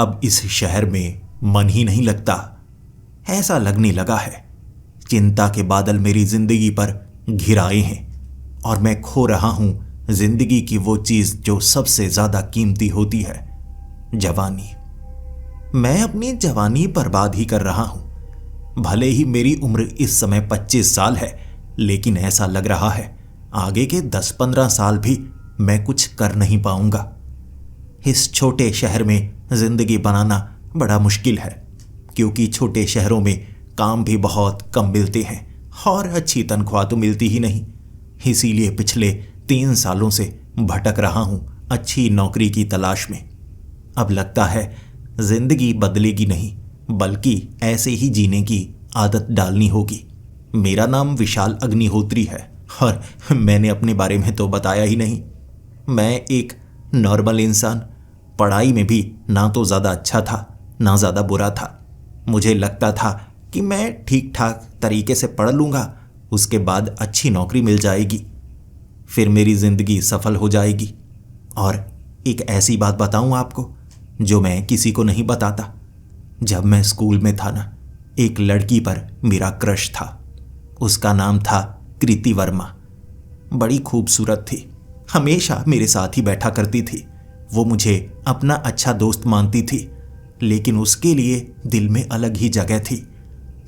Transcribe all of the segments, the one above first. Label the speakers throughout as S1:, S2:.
S1: अब इस शहर में मन ही नहीं लगता, ऐसा लगने लगा है। चिंता के बादल मेरी जिंदगी पर घिर आए हैं और मैं खो रहा हूं जिंदगी की वो चीज जो सबसे ज्यादा कीमती होती है, जवानी। मैं अपनी जवानी बर्बाद ही कर रहा हूं। भले ही मेरी उम्र इस समय 25 साल है, लेकिन ऐसा लग रहा है आगे के 10-15 साल भी मैं कुछ कर नहीं पाऊंगा। इस छोटे शहर में जिंदगी बनाना बड़ा मुश्किल है, क्योंकि छोटे शहरों में काम भी बहुत कम मिलते हैं और अच्छी तनख्वाह तो मिलती ही नहीं। इसीलिए पिछले 3 सालों से भटक रहा हूं अच्छी नौकरी की तलाश में। अब लगता है जिंदगी बदलेगी नहीं, बल्कि ऐसे ही जीने की आदत डालनी होगी। मेरा नाम विशाल अग्निहोत्री है और मैंने अपने बारे में तो बताया ही नहीं। मैं एक नॉर्मल इंसान, पढ़ाई में भी ना तो ज़्यादा अच्छा था ना ज़्यादा बुरा था। मुझे लगता था कि मैं ठीक ठाक तरीके से पढ़ लूँगा, उसके बाद अच्छी नौकरी मिल जाएगी, फिर मेरी ज़िंदगी सफल हो जाएगी। और एक ऐसी बात बताऊँ आपको जो मैं किसी को नहीं बताता। जब मैं स्कूल में था ना, एक लड़की पर मेरा क्रश था। उसका नाम था कृति वर्मा। बड़ी खूबसूरत थी, हमेशा मेरे साथ ही बैठा करती थी। वो मुझे अपना अच्छा दोस्त मानती थी, लेकिन उसके लिए दिल में अलग ही जगह थी।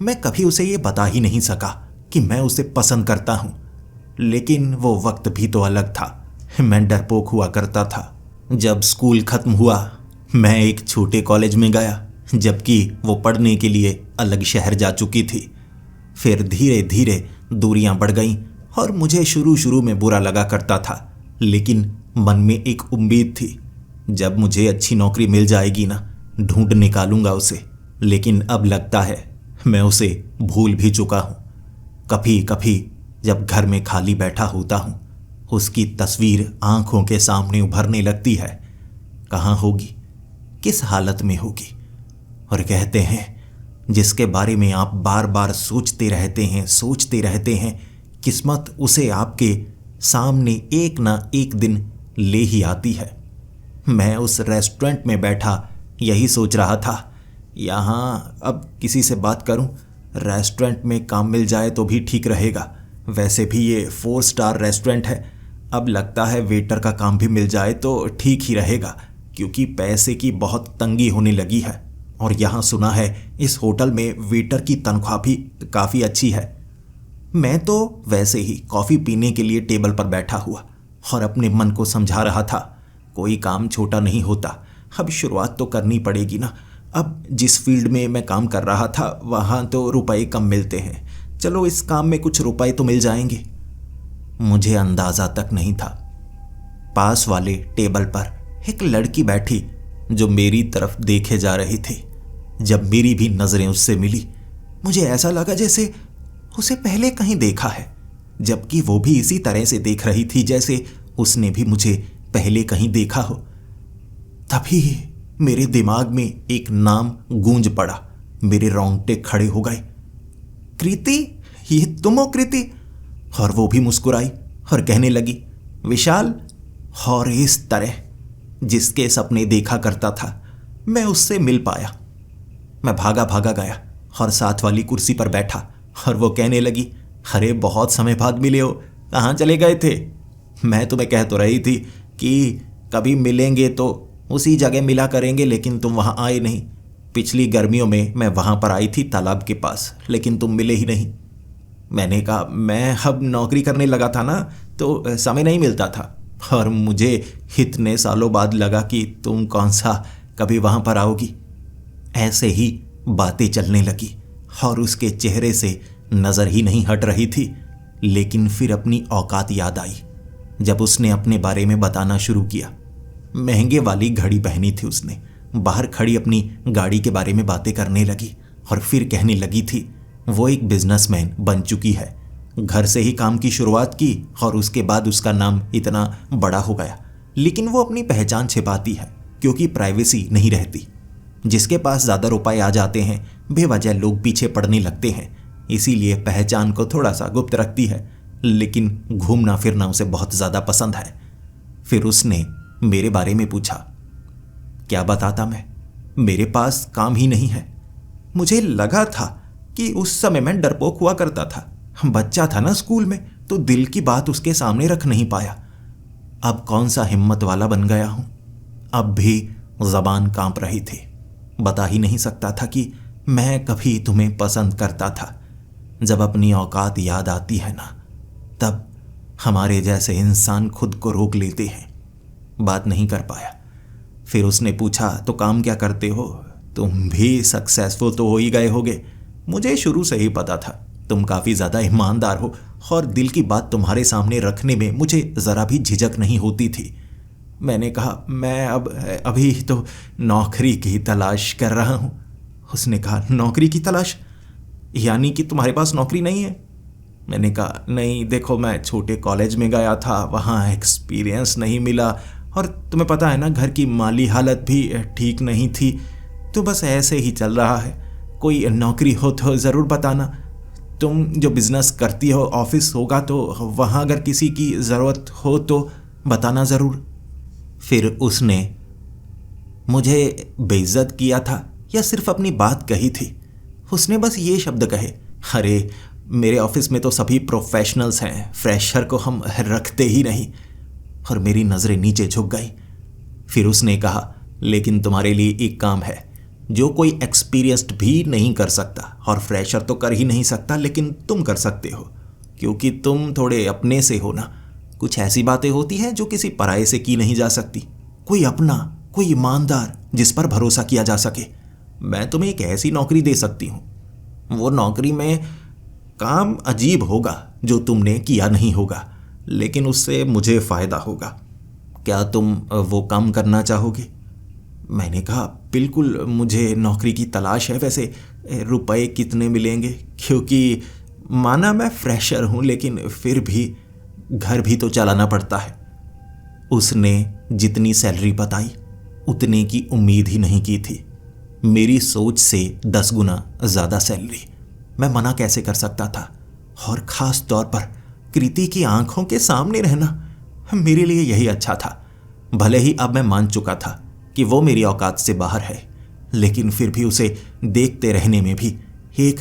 S1: मैं कभी उसे ये बता ही नहीं सका कि मैं उसे पसंद करता हूँ, लेकिन वो वक्त भी तो अलग था। मैं डरपोक हुआ करता था। जब स्कूल खत्म हुआ, मैं एक छोटे कॉलेज में गया, जबकि वो पढ़ने के लिए अलग शहर जा चुकी थी। फिर धीरे धीरे दूरियां बढ़ गईं और मुझे शुरू शुरू में बुरा लगा करता था, लेकिन मन में एक उम्मीद थी, जब मुझे अच्छी नौकरी मिल जाएगी ना, ढूंढ निकालूंगा उसे। लेकिन अब लगता है मैं उसे भूल भी चुका हूँ। कभी कभी जब घर में खाली बैठा होता हूँ, उसकी तस्वीर आंखों के सामने उभरने लगती है। कहाँ होगी, किस हालत में होगी। और कहते हैं जिसके बारे में आप बार बार सोचते रहते हैं, किस्मत उसे आपके सामने एक ना एक दिन ले ही आती है। मैं उस रेस्टोरेंट में बैठा यही सोच रहा था, यहाँ अब किसी से बात करूं, रेस्टोरेंट में काम मिल जाए तो भी ठीक रहेगा। वैसे भी ये 4 स्टार रेस्टोरेंट है। अब लगता है वेटर का काम भी मिल जाए तो ठीक ही रहेगा, क्योंकि पैसे की बहुत तंगी होने लगी है। और यहाँ सुना है इस होटल में वेटर की तनख्वाह भी काफ़ी अच्छी है। मैं तो वैसे ही कॉफ़ी पीने के लिए टेबल पर बैठा हुआ और अपने मन को समझा रहा था, कोई काम छोटा नहीं होता, अब शुरुआत तो करनी पड़ेगी ना। अब जिस फील्ड में मैं काम कर रहा था वहाँ तो रुपए कम मिलते हैं, चलो इस काम में कुछ रुपए तो मिल जाएंगे। मुझे अंदाज़ा तक नहीं था, पास वाले टेबल पर एक लड़की बैठी जो मेरी तरफ देखे जा रही थी। जब मेरी भी नज़रें उससे मिली, मुझे ऐसा लगा जैसे उसे पहले कहीं देखा है, जबकि वो भी इसी तरह से देख रही थी जैसे उसने भी मुझे पहले कहीं देखा हो। तभी मेरे दिमाग में एक नाम गूंज पड़ा, मेरे रोंगटे खड़े हो गए। कृति, ये तुम हो कृति? और वो भी मुस्कुराई और कहने लगी, विशाल। और इस तरह जिसके सपने देखा करता था, मैं उससे मिल पाया। मैं भागा भागा गया और साथ वाली कुर्सी पर बैठा और वो कहने लगी, अरे बहुत समय बाद मिले हो, कहाँ चले गए थे? मैं तुम्हें कह तो रही थी कि कभी मिलेंगे तो उसी जगह मिला करेंगे, लेकिन तुम वहाँ आए नहीं। पिछली गर्मियों में मैं वहाँ पर आई थी तालाब के पास, लेकिन तुम मिले ही नहीं। मैंने कहा, मैं अब नौकरी करने लगा था ना, तो समय नहीं मिलता था, और मुझे इतने सालों बाद लगा कि तुम कौन सा कभी वहाँ पर आओगी। ऐसे ही बातें चलने लगी और उसके चेहरे से नज़र ही नहीं हट रही थी। लेकिन फिर अपनी औकात याद आई जब उसने अपने बारे में बताना शुरू किया। महंगे वाली घड़ी पहनी थी उसने, बाहर खड़ी अपनी गाड़ी के बारे में बातें करने लगी और फिर कहने लगी थी वो एक बिजनेसमैन बन चुकी है, घर से ही काम की शुरुआत की और उसके बाद उसका नाम इतना बड़ा हो गया। लेकिन वो अपनी पहचान छिपाती है क्योंकि प्राइवेसी नहीं रहती। जिसके पास ज़्यादा रुपए आ जाते हैं बेवजह लोग पीछे पड़ने लगते हैं, इसीलिए पहचान को थोड़ा सा गुप्त रखती है। लेकिन घूमना फिरना उसे बहुत ज़्यादा पसंद है। फिर उसने मेरे बारे में पूछा। क्या बताता मैं? मेरे पास काम ही नहीं है। मुझे लगा था कि उस समय मैं डरपोक हुआ करता था, बच्चा था ना स्कूल में, तो दिल की बात उसके सामने रख नहीं पाया। अब कौन सा हिम्मत वाला बन गया हूं। अब भी जबान कांप रही थी। बता ही नहीं सकता था कि मैं कभी तुम्हें पसंद करता था। जब अपनी औकात याद आती है ना, तब हमारे जैसे इंसान खुद को रोक लेते हैं। बात नहीं कर पाया। फिर उसने पूछा, तो काम क्या करते हो? तुम भी सक्सेसफुल तो हो ही गए होगे। मुझे शुरू से ही पता था तुम काफ़ी ज़्यादा ईमानदार हो और दिल की बात तुम्हारे सामने रखने में मुझे ज़रा भी झिझक नहीं होती थी। मैंने कहा, मैं अभी तो नौकरी की तलाश कर रहा हूँ। उसने कहा, नौकरी की तलाश? यानी कि तुम्हारे पास नौकरी नहीं है? मैंने कहा, नहीं, देखो मैं छोटे कॉलेज में गया था, वहाँ एक्सपीरियंस नहीं मिला, और तुम्हें पता है ना, घर की माली हालत भी ठीक नहीं थी, तो बस ऐसे ही चल रहा है। कोई नौकरी हो तो ज़रूर बताना। तुम जो बिज़नेस करती हो, ऑफिस होगा तो वहाँ अगर किसी की ज़रूरत हो तो बताना ज़रूर। फिर उसने मुझे बेइज्जत किया था या सिर्फ अपनी बात कही थी? उसने बस ये शब्द कहे, अरे मेरे ऑफिस में तो सभी प्रोफेशनल्स हैं, फ्रेशर को हम रखते ही नहीं। और मेरी नज़रें नीचे झुक गई। फिर उसने कहा, लेकिन तुम्हारे लिए एक काम है जो कोई एक्सपीरियंस्ड भी नहीं कर सकता, और फ्रेशर तो कर ही नहीं सकता, लेकिन तुम कर सकते हो, क्योंकि तुम थोड़े अपने से हो ना। कुछ ऐसी बातें होती हैं जो किसी पराये से की नहीं जा सकती। कोई अपना, कोई ईमानदार जिस पर भरोसा किया जा सके। मैं तुम्हें एक ऐसी नौकरी दे सकती हूँ। वो नौकरी में काम अजीब होगा जो तुमने किया नहीं होगा, लेकिन उससे मुझे फ़ायदा होगा। क्या तुम वो काम करना चाहोगे? मैंने कहा, बिल्कुल, मुझे नौकरी की तलाश है। वैसे रुपए कितने मिलेंगे? क्योंकि माना मैं फ्रेशर हूँ, लेकिन फिर भी घर भी तो चलाना पड़ता है। उसने जितनी सैलरी बताई उतने की उम्मीद ही नहीं की थी। मेरी सोच से 10 गुना ज़्यादा सैलरी। मैं मना कैसे कर सकता था? और ख़ास तौर पर कृति की आंखों के सामने रहना मेरे लिए यही अच्छा था। भले ही अब मैं मान चुका था कि वो मेरी औकात से बाहर है, लेकिन फिर भी उसे देखते रहने में भी एक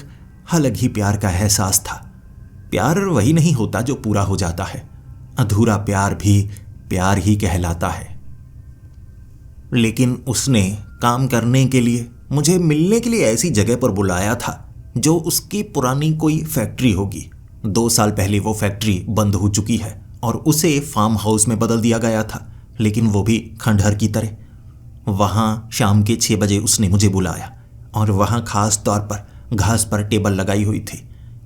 S1: अलग ही प्यार का एहसास था। प्यार वही नहीं होता जो पूरा हो जाता है। अधूरा प्यार भी प्यार ही कहलाता है। लेकिन उसने काम करने के लिए मुझे मिलने के लिए ऐसी जगह पर बुलाया था जो उसकी पुरानी कोई फैक्ट्री होगी। 2 साल पहले वो फैक्ट्री बंद हो चुकी है और उसे फार्म हाउस में बदल दिया गया था, लेकिन वो भी खंडहर की तरह। वहाँ शाम के 6 बजे उसने मुझे बुलाया और वहाँ खास तौर पर घास पर टेबल लगाई हुई थी,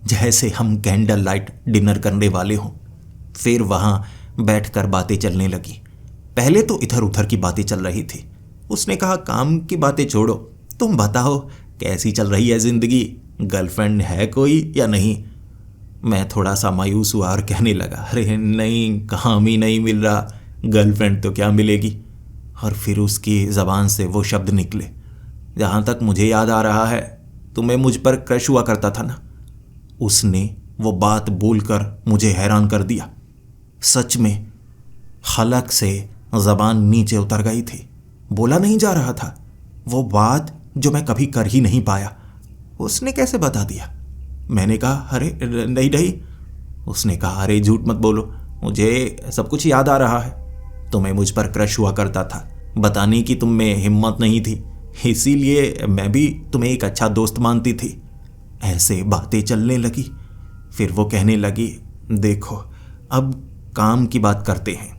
S1: जैसे हम कैंडल लाइट डिनर करने वाले हों। फिर वहाँ बैठकर बातें चलने लगी। पहले तो इधर उधर की बातें चल रही थी। उसने कहा, काम की बातें छोड़ो, तुम बताओ कैसी चल रही है ज़िंदगी? गर्लफ्रेंड है कोई या नहीं? मैं थोड़ा सा मायूस हुआ और कहने लगा, अरे नहीं, काम ही नहीं मिल रहा, गर्लफ्रेंड तो क्या मिलेगी। और फिर उसकी ज़बान से वो शब्द निकले, जहाँ तक मुझे याद आ रहा है तुम्हें मुझ पर क्रश हुआ करता था ना। उसने वो बात बोलकर मुझे हैरान कर दिया। सच में हलक से ज़बान नीचे उतर गई थी। बोला नहीं जा रहा था। वो बात जो मैं कभी कर ही नहीं पाया, उसने कैसे बता दिया? मैंने कहा, अरे नहीं नहीं। उसने कहा, अरे झूठ मत बोलो, मुझे सब कुछ याद आ रहा है। तुम्हें मुझ पर क्रश हुआ करता था, बताने की तुम में हिम्मत नहीं थी, इसीलिए मैं भी तुम्हें एक अच्छा दोस्त मानती थी। ऐसे बातें चलने लगी। फिर वो कहने लगी, देखो अब काम की बात करते हैं।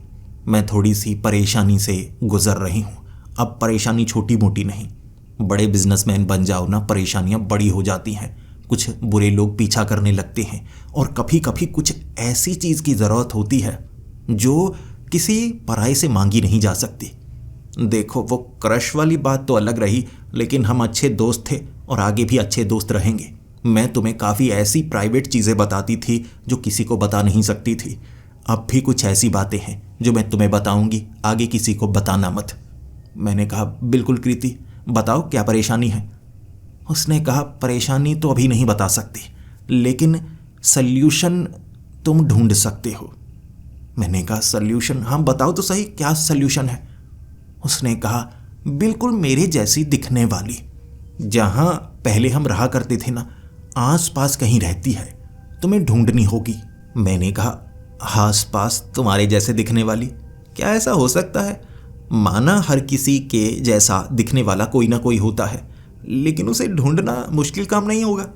S1: मैं थोड़ी सी परेशानी से गुजर रही हूँ। अब परेशानी छोटी मोटी नहीं, बड़े बिजनेसमैन बन जाओ ना, परेशानियाँ बड़ी हो जाती हैं। कुछ बुरे लोग पीछा करने लगते हैं और कभी कभी कुछ ऐसी चीज़ की ज़रूरत होती है जो किसी पराये से मांगी नहीं जा सकती। देखो, वो क्रश वाली बात तो अलग रही, लेकिन हम अच्छे दोस्त थे और आगे भी अच्छे दोस्त रहेंगे। मैं तुम्हें काफ़ी ऐसी प्राइवेट चीज़ें बताती थी जो किसी को बता नहीं सकती थी। अब भी कुछ ऐसी बातें हैं जो मैं तुम्हें बताऊंगी, आगे किसी को बताना मत। मैंने कहा, बिल्कुल कृति, बताओ क्या परेशानी है? उसने कहा, परेशानी तो अभी नहीं बता सकती, लेकिन सल्यूशन तुम ढूंढ सकते हो। मैंने कहा, सल्यूशन? हाँ बताओ तो सही, क्या सल्यूशन है? उसने कहा, बिल्कुल मेरे जैसी दिखने वाली। जहां पहले हम रहा करते थे ना, आस पास कहीं रहती है, तुम्हें ढूंढनी होगी। मैंने कहा, आस पास तुम्हारे जैसे दिखने वाली? क्या ऐसा हो सकता है? माना हर किसी के जैसा दिखने वाला कोई ना कोई होता है, लेकिन उसे ढूंढना मुश्किल काम नहीं होगा।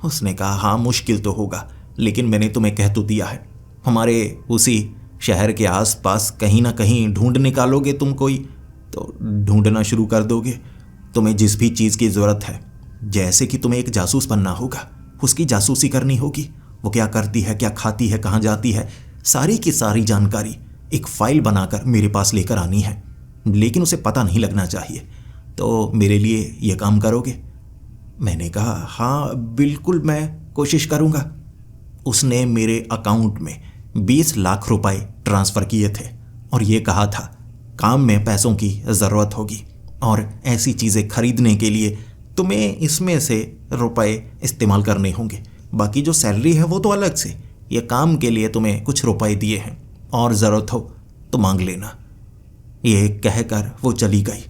S1: उसने कहा, हाँ मुश्किल तो होगा, लेकिन मैंने तुम्हें कह तो दिया है, हमारे उसी शहर के आसपास कहीं ना कहीं ढूंढ निकालोगे तुम कोई, तो ढूंढना शुरू कर दोगे। तुम्हें जिस भी चीज़ की ज़रूरत है, जैसे कि तुम्हें एक जासूस बनना होगा, उसकी जासूसी करनी होगी। वो क्या करती है, क्या खाती है, कहाँ जाती है, सारी की सारी जानकारी एक फाइल बनाकर मेरे पास लेकर आनी है, लेकिन उसे पता नहीं लगना चाहिए। तो मेरे लिए यह काम करोगे? मैंने कहा, हाँ बिल्कुल, मैं कोशिश करूँगा। उसने मेरे अकाउंट में 20 लाख रुपए ट्रांसफ़र किए थे और ये कहा था, काम में पैसों की ज़रूरत होगी और ऐसी चीज़ें खरीदने के लिए तुम्हें इसमें से रुपए इस्तेमाल करने होंगे, बाकी जो सैलरी है वो तो अलग से। ये काम के लिए तुम्हें कुछ रुपए दिए हैं और ज़रूरत हो तो मांग लेना। ये कहकर वो चली गई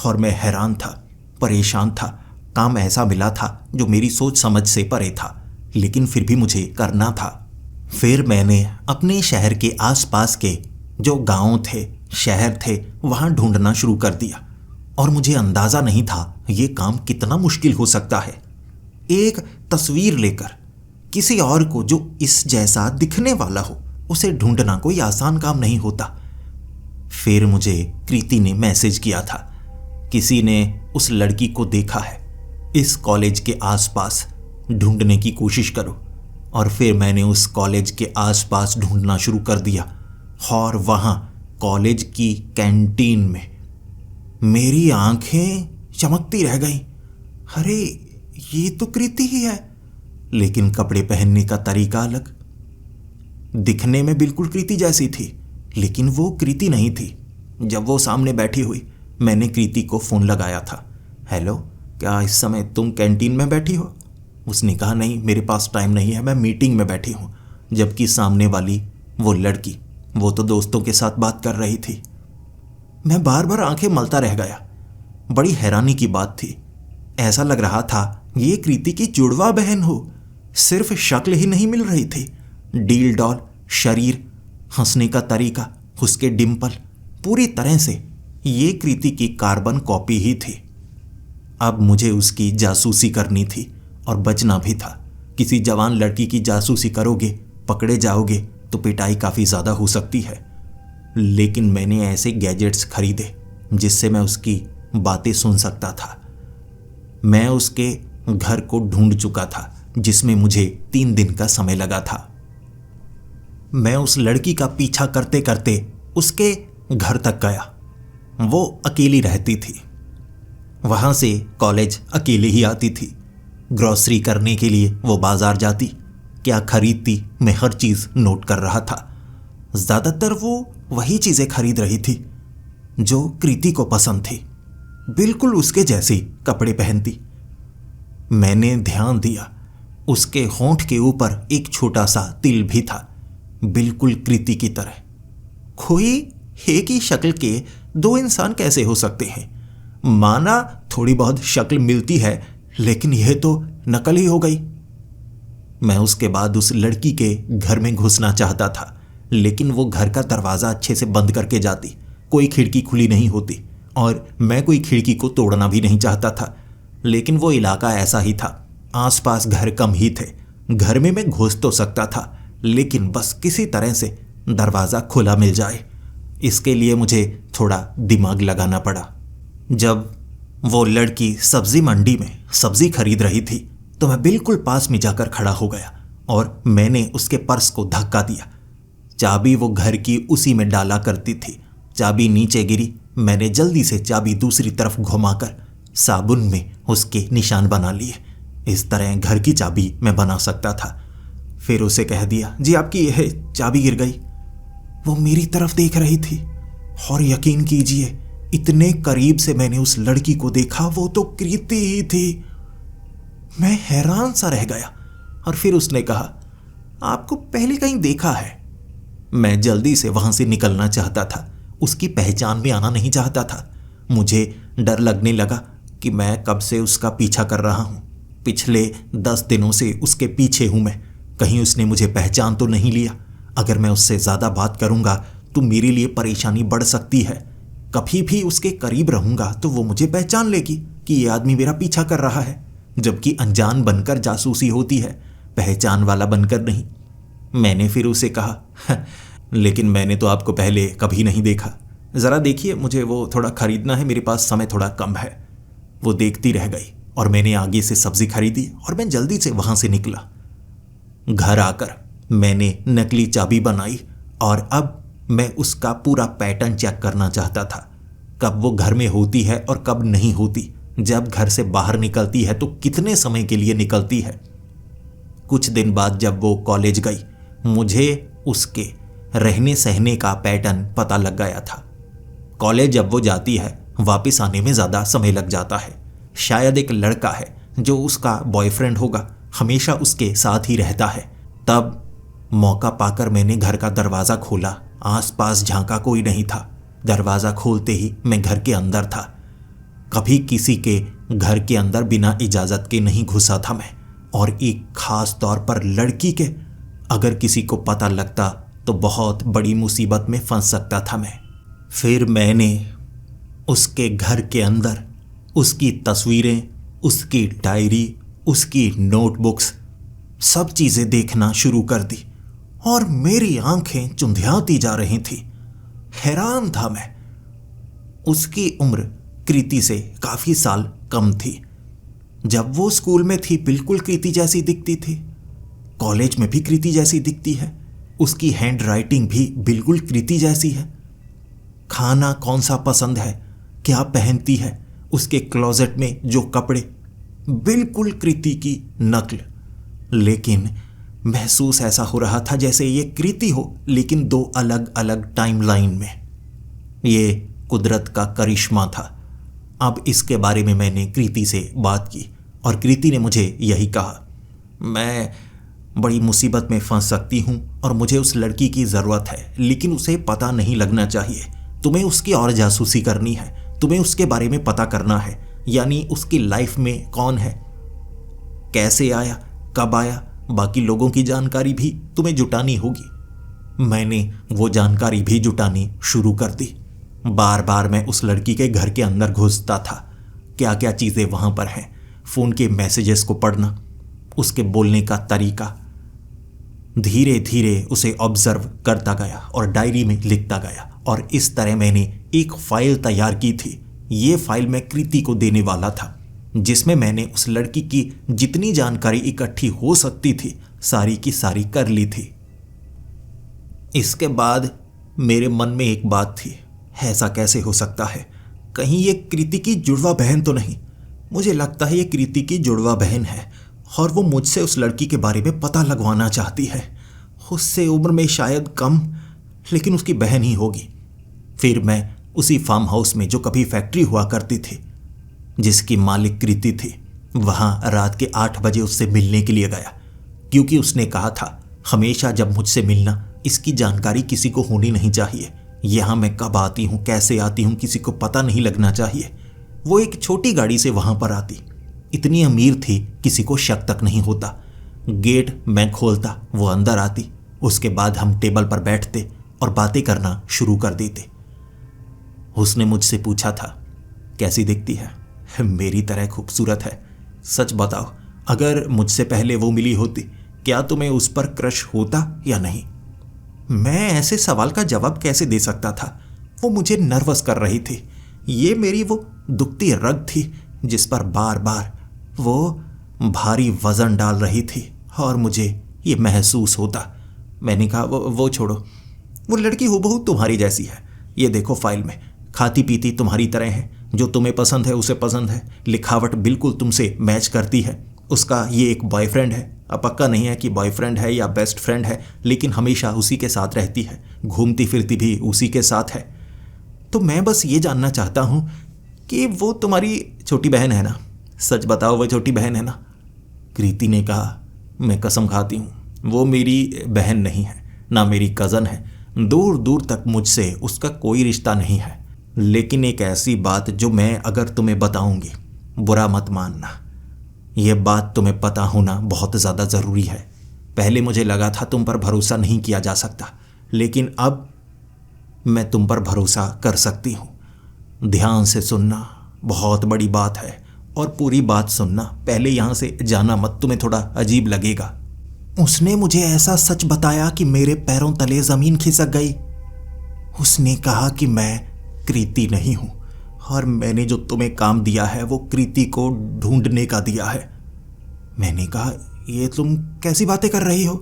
S1: और मैं हैरान था, परेशान था। काम ऐसा मिला था जो मेरी सोच समझ से परे था, लेकिन फिर भी मुझे करना था। फिर मैंने अपने शहर के आसपास के जो गांव थे, शहर थे, वहां ढूंढना शुरू कर दिया और मुझे अंदाज़ा नहीं था ये काम कितना मुश्किल हो सकता है। एक तस्वीर लेकर किसी और को जो इस जैसा दिखने वाला हो, उसे ढूंढना कोई आसान काम नहीं होता। फिर मुझे कृति ने मैसेज किया था, किसी ने उस लड़की को देखा है, इस कॉलेज के आसपास ढूंढने की कोशिश करो। और फिर मैंने उस कॉलेज के आसपास ढूंढना शुरू कर दिया और वहाँ कॉलेज की कैंटीन में मेरी आंखें चमकती रह गईं। अरे ये तो कृति ही है, लेकिन कपड़े पहनने का तरीका अलग। दिखने में बिल्कुल कृति जैसी थी, लेकिन वो कृति नहीं थी। जब वो सामने बैठी हुई, मैंने कृति को फ़ोन लगाया था। हेलो, क्या इस समय तुम कैंटीन में बैठी हो? उसने कहा, नहीं मेरे पास टाइम नहीं है, मैं मीटिंग में बैठी हूँ। जबकि सामने वाली वो लड़की, वो तो दोस्तों के साथ बात कर रही थी। मैं बार बार आंखें मलता रह गया। बड़ी हैरानी की बात थी, ऐसा लग रहा था ये कृति की जुड़वा बहन हो। सिर्फ शक्ल ही नहीं मिल रही थी, डील डॉल शरीर, हंसने का तरीका, उसके डिम्पल, पूरी तरह से ये कृति की कार्बन कॉपी ही थी। अब मुझे उसकी जासूसी करनी थी और बचना भी था। किसी जवान लड़की की जासूसी करोगे, पकड़े जाओगे तो पिटाई काफ़ी ज़्यादा हो सकती है। लेकिन मैंने ऐसे गैजेट्स खरीदे जिससे मैं उसकी बातें सुन सकता था। मैं उसके घर को ढूंढ चुका था, जिसमें मुझे 3 दिन का समय लगा था। मैं उस लड़की का पीछा करते करते उसके घर तक गया। वो अकेली रहती थी, वहाँ से कॉलेज अकेले ही आती थी। ग्रॉसरी करने के लिए वो बाजार जाती, क्या खरीदती मैं हर चीज़ नोट कर रहा था। ज़्यादातर वो वही चीज़ें खरीद रही थी जो कृति को पसंद थी, बिल्कुल उसके जैसे कपड़े पहनती। मैंने ध्यान दिया, उसके होंठ के ऊपर एक छोटा सा तिल भी था, बिल्कुल कृति की तरह। कोई एक ही शक्ल के 2 इंसान कैसे हो सकते हैं? माना थोड़ी बहुत शक्ल मिलती है, लेकिन यह तो नकल ही हो गई। मैं उसके बाद उस लड़की के घर में घुसना चाहता था, लेकिन वो घर का दरवाज़ा अच्छे से बंद करके जाती, कोई खिड़की खुली नहीं होती और मैं कोई खिड़की को तोड़ना भी नहीं चाहता था। लेकिन वो इलाका ऐसा ही था, आसपास घर कम ही थे। घर में मैं घुस तो सकता था, लेकिन बस किसी तरह से दरवाज़ा खुला मिल जाए, इसके लिए मुझे थोड़ा दिमाग लगाना पड़ा। जब वो लड़की सब्जी मंडी में सब्जी खरीद रही थी तो मैं बिल्कुल पास में जाकर खड़ा हो गया और मैंने उसके पर्स को धक्का दिया। चाबी वो घर की उसी में डाला करती थी। चाबी नीचे गिरी, मैंने जल्दी से चाबी दूसरी तरफ घुमाकर साबुन में उसके निशान बना लिए। इस तरह घर की चाबी मैं बना सकता था। फिर उसे कह दिया, जी आपकी यह चाबी गिर गई। वो मेरी तरफ देख रही थी और यकीन कीजिए, इतने करीब से मैंने उस लड़की को देखा, वो तो कृति ही थी। मैं हैरान सा रह गया और फिर उसने कहा, आपको पहले कहीं देखा है। मैं जल्दी से वहां से निकलना चाहता था, उसकी पहचान में आना नहीं चाहता था। मुझे डर लगने लगा कि मैं कब से उसका पीछा कर रहा हूँ। पिछले 10 दिनों से उसके पीछे हूँ मैं। कहीं उसने मुझे पहचान तो नहीं लिया। अगर मैं उससे ज़्यादा बात करूँगा तो मेरे लिए परेशानी बढ़ सकती है। कभी भी उसके करीब रहूँगा तो वो मुझे पहचान लेगी कि ये आदमी मेरा पीछा कर रहा है, जबकि अनजान बनकर जासूसी होती है, पहचान वाला बनकर नहीं। मैंने फिर उसे कहा, लेकिन मैंने तो आपको पहले कभी नहीं देखा। ज़रा देखिए, मुझे वो थोड़ा खरीदना है, मेरे पास समय थोड़ा कम है। वो देखती रह गई और मैंने आगे से सब्जी खरीदी और मैं जल्दी से वहाँ से निकला। घर आकर मैंने नकली चाबी बनाई और अब मैं उसका पूरा पैटर्न चेक करना चाहता था। कब वो घर में होती है और कब नहीं होती। जब घर से बाहर निकलती है तो कितने समय के लिए निकलती है। कुछ दिन बाद जब वो कॉलेज गई, मुझे उसके रहने सहने का पैटर्न पता लग गया था। कॉलेज जब वो जाती है, वापस आने में ज़्यादा समय लग जाता है। शायद एक लड़का है जो उसका बॉयफ्रेंड होगा, हमेशा उसके साथ ही रहता है। तब मौका पाकर मैंने घर का दरवाज़ा खोला। आसपास झांका कोई नहीं था। दरवाज़ा खोलते ही मैं घर के अंदर था। कभी किसी के घर के अंदर बिना इजाज़त के नहीं घुसा था मैं, और एक ख़ास तौर पर लड़की के अगर किसी को पता लगता तो बहुत बड़ी मुसीबत में फंस सकता था मैं। फिर मैंने उसके घर के अंदर उसकी तस्वीरें, उसकी डायरी, उसकी नोटबुक्स, सब चीज़ें देखना शुरू कर दी और मेरी आंखें चुंधियाती जा रही थी। हैरान था मैं। उसकी उम्र कृति से काफ़ी साल कम थी। जब वो स्कूल में थी बिल्कुल कृति जैसी दिखती थी। कॉलेज में भी कृति जैसी दिखती है। उसकी हैंड राइटिंग भी बिल्कुल कृति जैसी है। खाना कौन सा पसंद है, क्या पहनती है, उसके क्लोजेट में जो कपड़े, बिल्कुल कृति की नकल। लेकिन महसूस ऐसा हो रहा था जैसे ये कृति हो, लेकिन 2 अलग अलग टाइमलाइन में। ये कुदरत का करिश्मा था। अब इसके बारे में मैंने कृति से बात की और कृति ने मुझे यही कहा, मैं बड़ी मुसीबत में फंस सकती हूँ और मुझे उस लड़की की ज़रूरत है, लेकिन उसे पता नहीं लगना चाहिए। तुम्हें उसकी और जासूसी करनी है, तुम्हें उसके बारे में पता करना है, यानी उसकी लाइफ में कौन है, कैसे आया, कब आया, बाकी लोगों की जानकारी भी तुम्हें जुटानी होगी। मैंने वो जानकारी भी जुटानी शुरू कर दी। बार बार मैं उस लड़की के घर के अंदर घुसता था। क्या क्या चीज़ें वहाँ पर हैं, फ़ोन के मैसेजेस को पढ़ना, उसके बोलने का तरीका। धीरे धीरे उसे ऑब्जर्व करता गया और डायरी में लिखता गया, और इस तरह मैंने एक फ़ाइल तैयार की थी। ये फाइल मैं कृति को देने वाला था, जिसमें मैंने उस लड़की की जितनी जानकारी इकट्ठी हो सकती थी सारी की सारी कर ली थी। इसके बाद मेरे मन में एक बात थी, ऐसा कैसे हो सकता है, कहीं ये कृति की जुड़वा बहन तो नहीं। मुझे लगता है ये कृति की जुड़वा बहन है और वो मुझसे उस लड़की के बारे में पता लगवाना चाहती है। उससे उम्र में शायद कम, लेकिन उसकी बहन ही होगी। फिर मैं उसी फार्म हाउस में जो कभी फैक्ट्री हुआ करती थी, जिसकी मालिक कृति थी, वहाँ रात के 8 बजे उससे मिलने के लिए गया, क्योंकि उसने कहा था हमेशा जब मुझसे मिलना इसकी जानकारी किसी को होनी नहीं चाहिए। यहाँ मैं कब आती हूँ, कैसे आती हूँ, किसी को पता नहीं लगना चाहिए। वो एक छोटी गाड़ी से वहाँ पर आती, इतनी अमीर थी किसी को शक तक नहीं होता। गेट मैं खोलता, वो अंदर आती, उसके बाद हम टेबल पर बैठते और बातें करना शुरू कर देते। उसने मुझसे पूछा था कैसी दिखती है, मेरी तरह खूबसूरत है। सच बताओ, अगर मुझसे पहले वो मिली होती क्या तुम्हें उस पर क्रश होता या नहीं? मैं ऐसे सवाल का जवाब कैसे दे सकता था? वो मुझे नर्वस कर रही थी। ये मेरी वो दुखती रग थी जिस पर बार बार वो भारी वजन डाल रही थी और मुझे ये महसूस होता। मैंने कहा वो छोड़ो, वो लड़की हूबहू तुम्हारी जैसी है। ये देखो फाइल में, खाती पीती तुम्हारी तरह है, जो तुम्हें पसंद है उसे पसंद है, लिखावट बिल्कुल तुमसे मैच करती है। उसका ये एक बॉयफ्रेंड है, अब पक्का नहीं है कि बॉयफ्रेंड है या बेस्ट फ्रेंड है, लेकिन हमेशा उसी के साथ रहती है, घूमती फिरती भी उसी के साथ है। तो मैं बस ये जानना चाहता हूँ कि वो तुम्हारी छोटी बहन है ना? सच बताओ, वो छोटी बहन है ना? कृति ने कहा, मैं कसम खाती हूँ वो मेरी बहन नहीं है, ना मेरी कज़न है। दूर दूर तक मुझसे उसका कोई रिश्ता नहीं है। लेकिन एक ऐसी बात जो मैं अगर तुम्हें बताऊंगी, बुरा मत मानना। यह बात तुम्हें पता होना बहुत ज़्यादा ज़रूरी है। पहले मुझे लगा था तुम पर भरोसा नहीं किया जा सकता, लेकिन अब मैं तुम पर भरोसा कर सकती हूँ। ध्यान से सुनना, बहुत बड़ी बात है, और पूरी बात सुनना। पहले यहाँ से जाना मत, तुम्हें थोड़ा अजीब लगेगा। उसने मुझे ऐसा सच बताया कि मेरे पैरों तले ज़मीन खिसक गई। उसने कहा कि मैं कृति नहीं हूँ, और मैंने जो तुम्हें काम दिया है वो कृति को ढूंढने का दिया है। मैंने कहा, ये तुम कैसी बातें कर रही हो?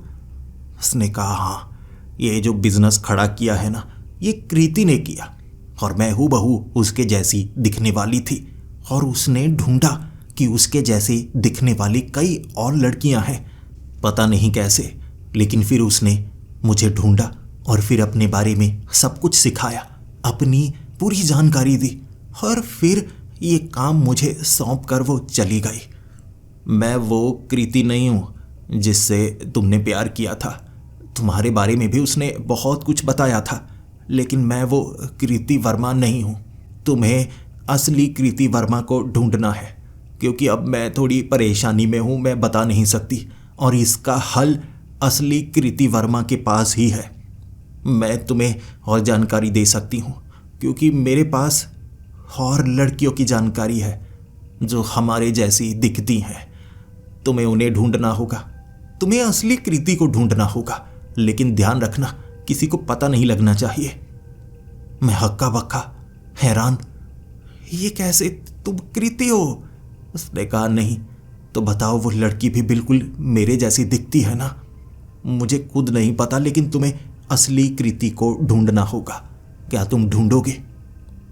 S1: उसने कहा, हाँ, ये जो बिजनेस खड़ा किया है ना, ये कृति ने किया, और मैं हूबहू उसके जैसी दिखने वाली थी। और उसने ढूंढा कि उसके जैसे दिखने वाली कई और लड़कियां हैं, पता नहीं कैसे, लेकिन फिर उसने मुझे ढूंढा और फिर अपने बारे में सब कुछ सिखाया, अपनी पूरी जानकारी दी, और फिर ये काम मुझे सौंप कर वो चली गई। मैं वो कृति नहीं हूँ जिससे तुमने प्यार किया था। तुम्हारे बारे में भी उसने बहुत कुछ बताया था, लेकिन मैं वो कृति वर्मा नहीं हूँ। तुम्हें असली कृति वर्मा को ढूंढना है, क्योंकि अब मैं थोड़ी परेशानी में हूँ, मैं बता नहीं सकती, और इसका हल असली कृति वर्मा के पास ही है। मैं तुम्हें और जानकारी दे सकती हूँ, क्योंकि मेरे पास और लड़कियों की जानकारी है जो हमारे जैसी दिखती हैं। तुम्हें उन्हें ढूंढना होगा, तुम्हें असली कृति को ढूंढना होगा, लेकिन ध्यान रखना, किसी को पता नहीं लगना चाहिए। मैं हक्का बक्का हैरान, ये कैसे, तुम कृति हो? उसने कहा, नहीं तो बताओ, वो लड़की भी बिल्कुल मेरे जैसी दिखती है ना? मुझे खुद नहीं पता, लेकिन तुम्हें असली कृति को ढूंढना होगा। क्या तुम ढूंढोगे?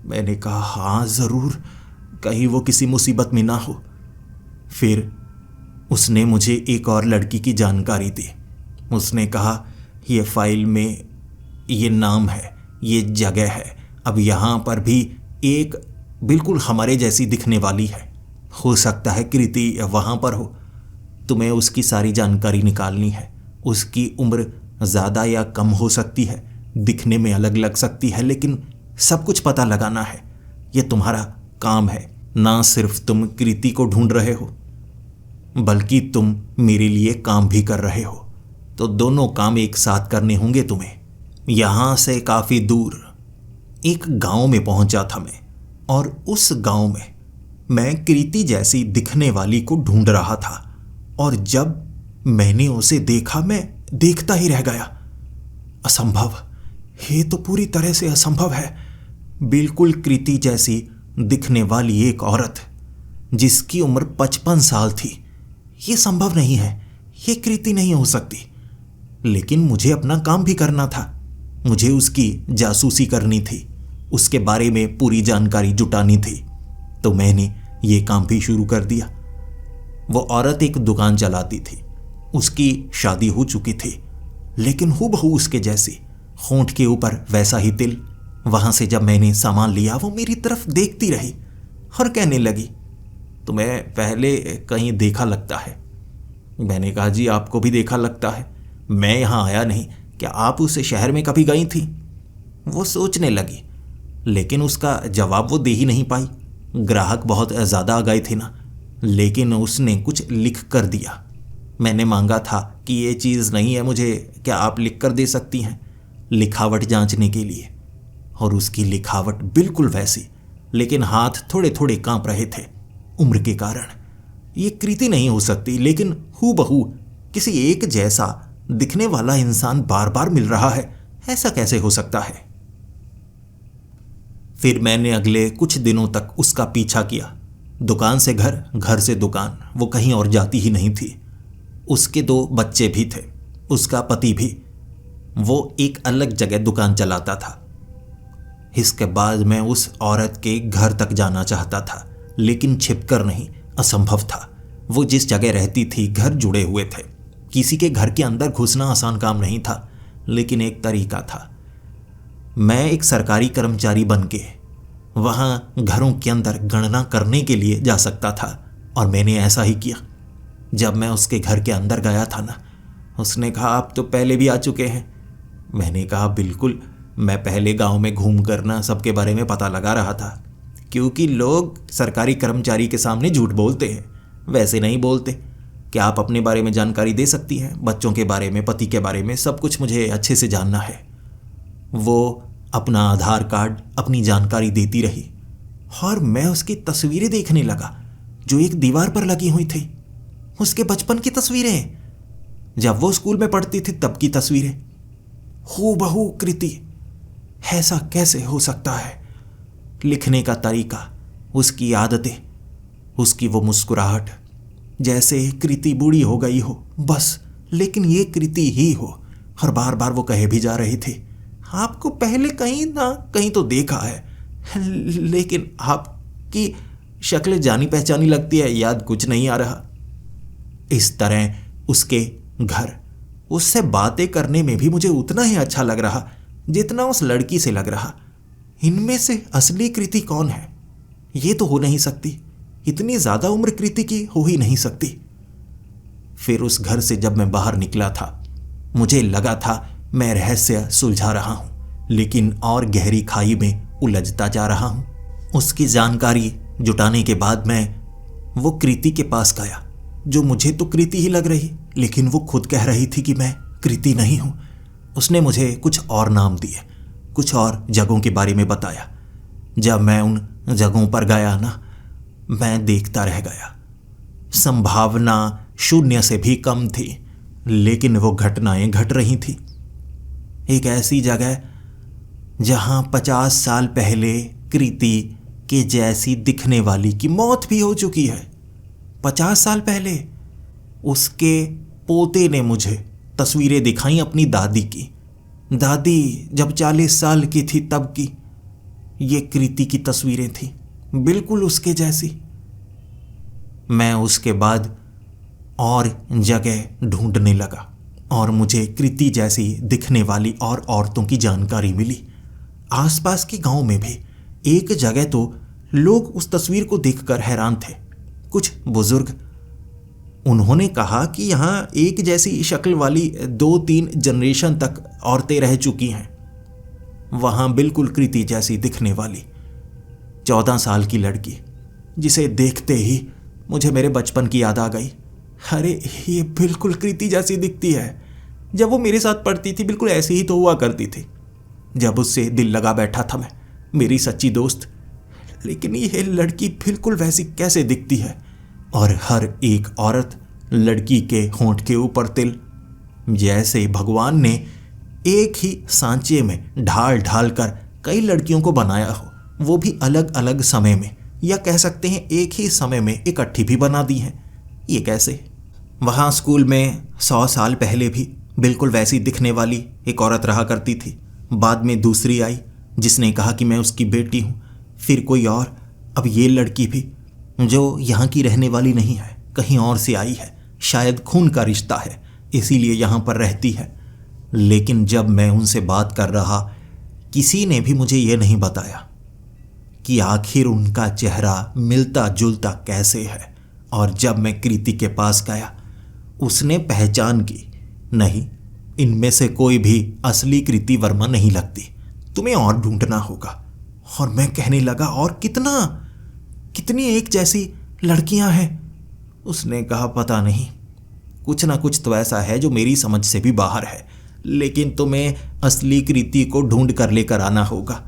S1: मैंने कहा, हाँ ज़रूर, कहीं वो किसी मुसीबत में ना हो। फिर उसने मुझे एक और लड़की की जानकारी दी। उसने कहा, ये फाइल में ये नाम है, ये जगह है, अब यहाँ पर भी एक बिल्कुल हमारे जैसी दिखने वाली है। हो सकता है कृति वहाँ पर हो। तुम्हें उसकी सारी जानकारी निकालनी है। उसकी उम्र ज़्यादा या कम हो सकती है, दिखने में अलग लग सकती है, लेकिन सब कुछ पता लगाना है। ये तुम्हारा काम है। ना सिर्फ तुम कृति को ढूंढ रहे हो, बल्कि तुम मेरे लिए काम भी कर रहे हो, तो दोनों काम एक साथ करने होंगे तुम्हें। यहाँ से काफ़ी दूर एक गांव में पहुंचा था मैं, और उस गांव में मैं कृति जैसी दिखने वाली को ढूंढ रहा था, और जब मैंने उसे देखा मैं देखता ही रह गया। असंभव, ये तो पूरी तरह से असंभव है। बिल्कुल कृति जैसी दिखने वाली एक औरत जिसकी उम्र 55 साल थी, ये संभव नहीं है, ये कृति नहीं हो सकती। लेकिन मुझे अपना काम भी करना था, मुझे उसकी जासूसी करनी थी, उसके बारे में पूरी जानकारी जुटानी थी। तो मैंने ये काम भी शुरू कर दिया। वो औरत एक दुकान चलाती थी, उसकी शादी हो चुकी थी, लेकिन हूबहू उसके जैसी, होंठ के ऊपर वैसा ही तिल। वहां से जब मैंने सामान लिया, वो मेरी तरफ देखती रही और कहने लगी, तुम्हें पहले कहीं देखा लगता है। मैंने कहा, जी आपको भी देखा लगता है, मैं यहाँ आया नहीं, क्या आप उस शहर में कभी गई थी? वो सोचने लगी, लेकिन उसका जवाब वो दे ही नहीं पाई। ग्राहक बहुत ज़्यादा आ गए थे ना, लेकिन उसने कुछ लिख कर दिया। मैंने मांगा था कि ये चीज़ नहीं है मुझे, क्या आप लिख कर दे सकती हैं, लिखावट जांचने के लिए। और उसकी लिखावट बिल्कुल वैसी, लेकिन हाथ थोड़े थोड़े कांप रहे थे उम्र के कारण। ये कृति नहीं हो सकती, लेकिन हूबहू किसी एक जैसा दिखने वाला इंसान बार बार मिल रहा है, ऐसा कैसे हो सकता है? फिर मैंने अगले कुछ दिनों तक उसका पीछा किया। दुकान से घर, घर से दुकान, वो कहीं और जाती ही नहीं थी। उसके 2 बच्चे भी थे, उसका पति भी, वो एक अलग जगह दुकान चलाता था। इसके बाद मैं उस औरत के घर तक जाना चाहता था, लेकिन छिपकर नहीं, असंभव था। वो जिस जगह रहती थी घर जुड़े हुए थे, किसी के घर के अंदर घुसना आसान काम नहीं था, लेकिन एक तरीका था। मैं एक सरकारी कर्मचारी बनके वहाँ घरों के अंदर गणना करने के लिए जा सकता था, और मैंने ऐसा ही किया। जब मैं उसके घर के अंदर गया था ना, उसने कहा, आप तो पहले भी आ चुके हैं। मैंने कहा, बिल्कुल, मैं पहले गांव में घूम कर ना सबके बारे में पता लगा रहा था, क्योंकि लोग सरकारी कर्मचारी के सामने झूठ बोलते हैं, वैसे नहीं बोलते। क्या आप अपने बारे में जानकारी दे सकती हैं? बच्चों के बारे में, पति के बारे में, सब कुछ मुझे अच्छे से जानना है। वो अपना आधार कार्ड, अपनी जानकारी देती रही और मैं उसकी तस्वीरें देखने लगा जो एक दीवार पर लगी हुई थी। उसके बचपन की तस्वीरें, जब वो स्कूल में पढ़ती थी तब की तस्वीरें, हूबहू कृति। ऐसा कैसे हो सकता है? लिखने का तरीका, उसकी आदतें, उसकी वो मुस्कुराहट, जैसे कृति बूढ़ी हो गई हो बस, लेकिन ये कृति ही हो। और बार बार वो कहे भी जा रही थी, आपको पहले कहीं ना कहीं तो देखा है, लेकिन आपकी शक्ल जानी पहचानी लगती है, याद कुछ नहीं आ रहा। इस तरह उसके घर, उससे बातें करने में भी मुझे उतना ही अच्छा लग रहा जितना उस लड़की से लग रहा। इनमें से असली कृति कौन है? ये तो हो नहीं सकती, इतनी ज्यादा उम्र कृति की हो ही नहीं सकती। फिर उस घर से जब मैं बाहर निकला था, मुझे लगा था मैं रहस्य सुलझा रहा हूं, लेकिन और गहरी खाई में उलझता जा रहा हूं। उसकी जानकारी जुटाने के बाद मैं वो कृति के पास गया, जो मुझे तो कृति ही लग रही, लेकिन वो खुद कह रही थी कि मैं कृति नहीं हूं। उसने मुझे कुछ और नाम दिए, कुछ और जगहों के बारे में बताया। जब मैं उन जगहों पर गया ना, मैं देखता रह गया। संभावना शून्य से भी कम थी, लेकिन वो घटनाएं घट रही थी। एक ऐसी जगह जहां 50 साल पहले कृति के जैसी दिखने वाली की मौत भी हो चुकी है। 50 साल पहले उसके पोते ने मुझे तस्वीरें दिखाई अपनी दादी की। दादी जब 40 साल की थी तब की ये कृति की तस्वीरें थी, बिल्कुल उसके जैसी। मैं उसके बाद और जगह ढूंढने लगा और मुझे कृति जैसी दिखने वाली और औरतों की जानकारी मिली। आसपास के गांव में भी एक जगह तो लोग उस तस्वीर को देखकर हैरान थे। कुछ बुजुर्ग, उन्होंने कहा कि यहाँ एक जैसी शक्ल वाली 2-3 जनरेशन तक औरतें रह चुकी हैं। वहाँ बिल्कुल कृति जैसी दिखने वाली 14 साल की लड़की, जिसे देखते ही मुझे मेरे बचपन की याद आ गई। अरे ये बिल्कुल कृति जैसी दिखती है। जब वो मेरे साथ पढ़ती थी बिल्कुल ऐसी ही तो हुआ करती थी, जब उससे दिल लगा बैठा था मैं, मेरी सच्ची दोस्त। लेकिन ये लड़की बिल्कुल वैसी कैसे दिखती है? और हर एक औरत लड़की के होंठ के ऊपर तिल, जैसे भगवान ने एक ही सांचे में ढाल ढाल कर कई लड़कियों को बनाया हो, वो भी अलग अलग समय में, या कह सकते हैं एक ही समय में इकट्ठी भी बना दी हैं। ये कैसे? वहाँ स्कूल में 100 साल पहले भी बिल्कुल वैसी दिखने वाली एक औरत रहा करती थी। बाद में दूसरी आई जिसने कहा कि मैं उसकी बेटी हूँ, फिर कोई और, अब ये लड़की भी जो यहाँ की रहने वाली नहीं है, कहीं और से आई है, शायद खून का रिश्ता है इसीलिए यहाँ पर रहती है। लेकिन जब मैं उनसे बात कर रहा, किसी ने भी मुझे ये नहीं बताया कि आखिर उनका चेहरा मिलता जुलता कैसे है। और जब मैं कृति के पास गया, उसने पहचान की, नहीं, इनमें से कोई भी असली कृति वर्मा नहीं लगती, तुम्हें और ढूंढना होगा। और मैं कहने लगा, और कितनी एक जैसी लड़कियां हैं? उसने कहा, पता नहीं, कुछ ना कुछ तो ऐसा है जो मेरी समझ से भी बाहर है, लेकिन तुम्हें असली कृति को ढूंढ कर लेकर आना होगा।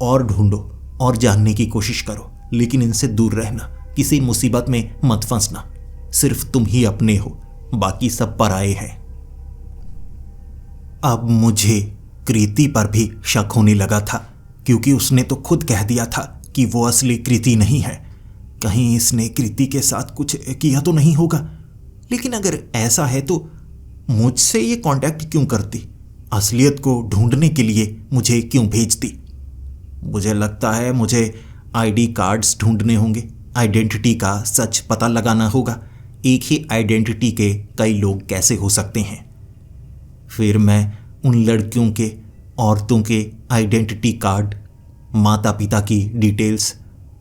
S1: और ढूंढो और जानने की कोशिश करो, लेकिन इनसे दूर रहना, किसी मुसीबत में मत फंसना। सिर्फ तुम ही अपने हो, बाकी सब पराए हैं। अब मुझे कृति पर भी शक होने लगा था, क्योंकि उसने तो खुद कह दिया था कि वो असली कृति नहीं है। कहीं इसने कृति के साथ कुछ किया तो नहीं होगा? लेकिन अगर ऐसा है तो मुझसे ये कांटेक्ट क्यों करती? असलियत को ढूंढने के लिए मुझे क्यों भेजती? मुझे लगता है मुझे आईडी कार्ड्स ढूंढने होंगे, आइडेंटिटी का सच पता लगाना होगा। एक ही आइडेंटिटी के कई लोग कैसे हो सकते हैं? फिर मैं उन लड़कियों के, औरतों के आइडेंटिटी कार्ड, माता पिता की डिटेल्स,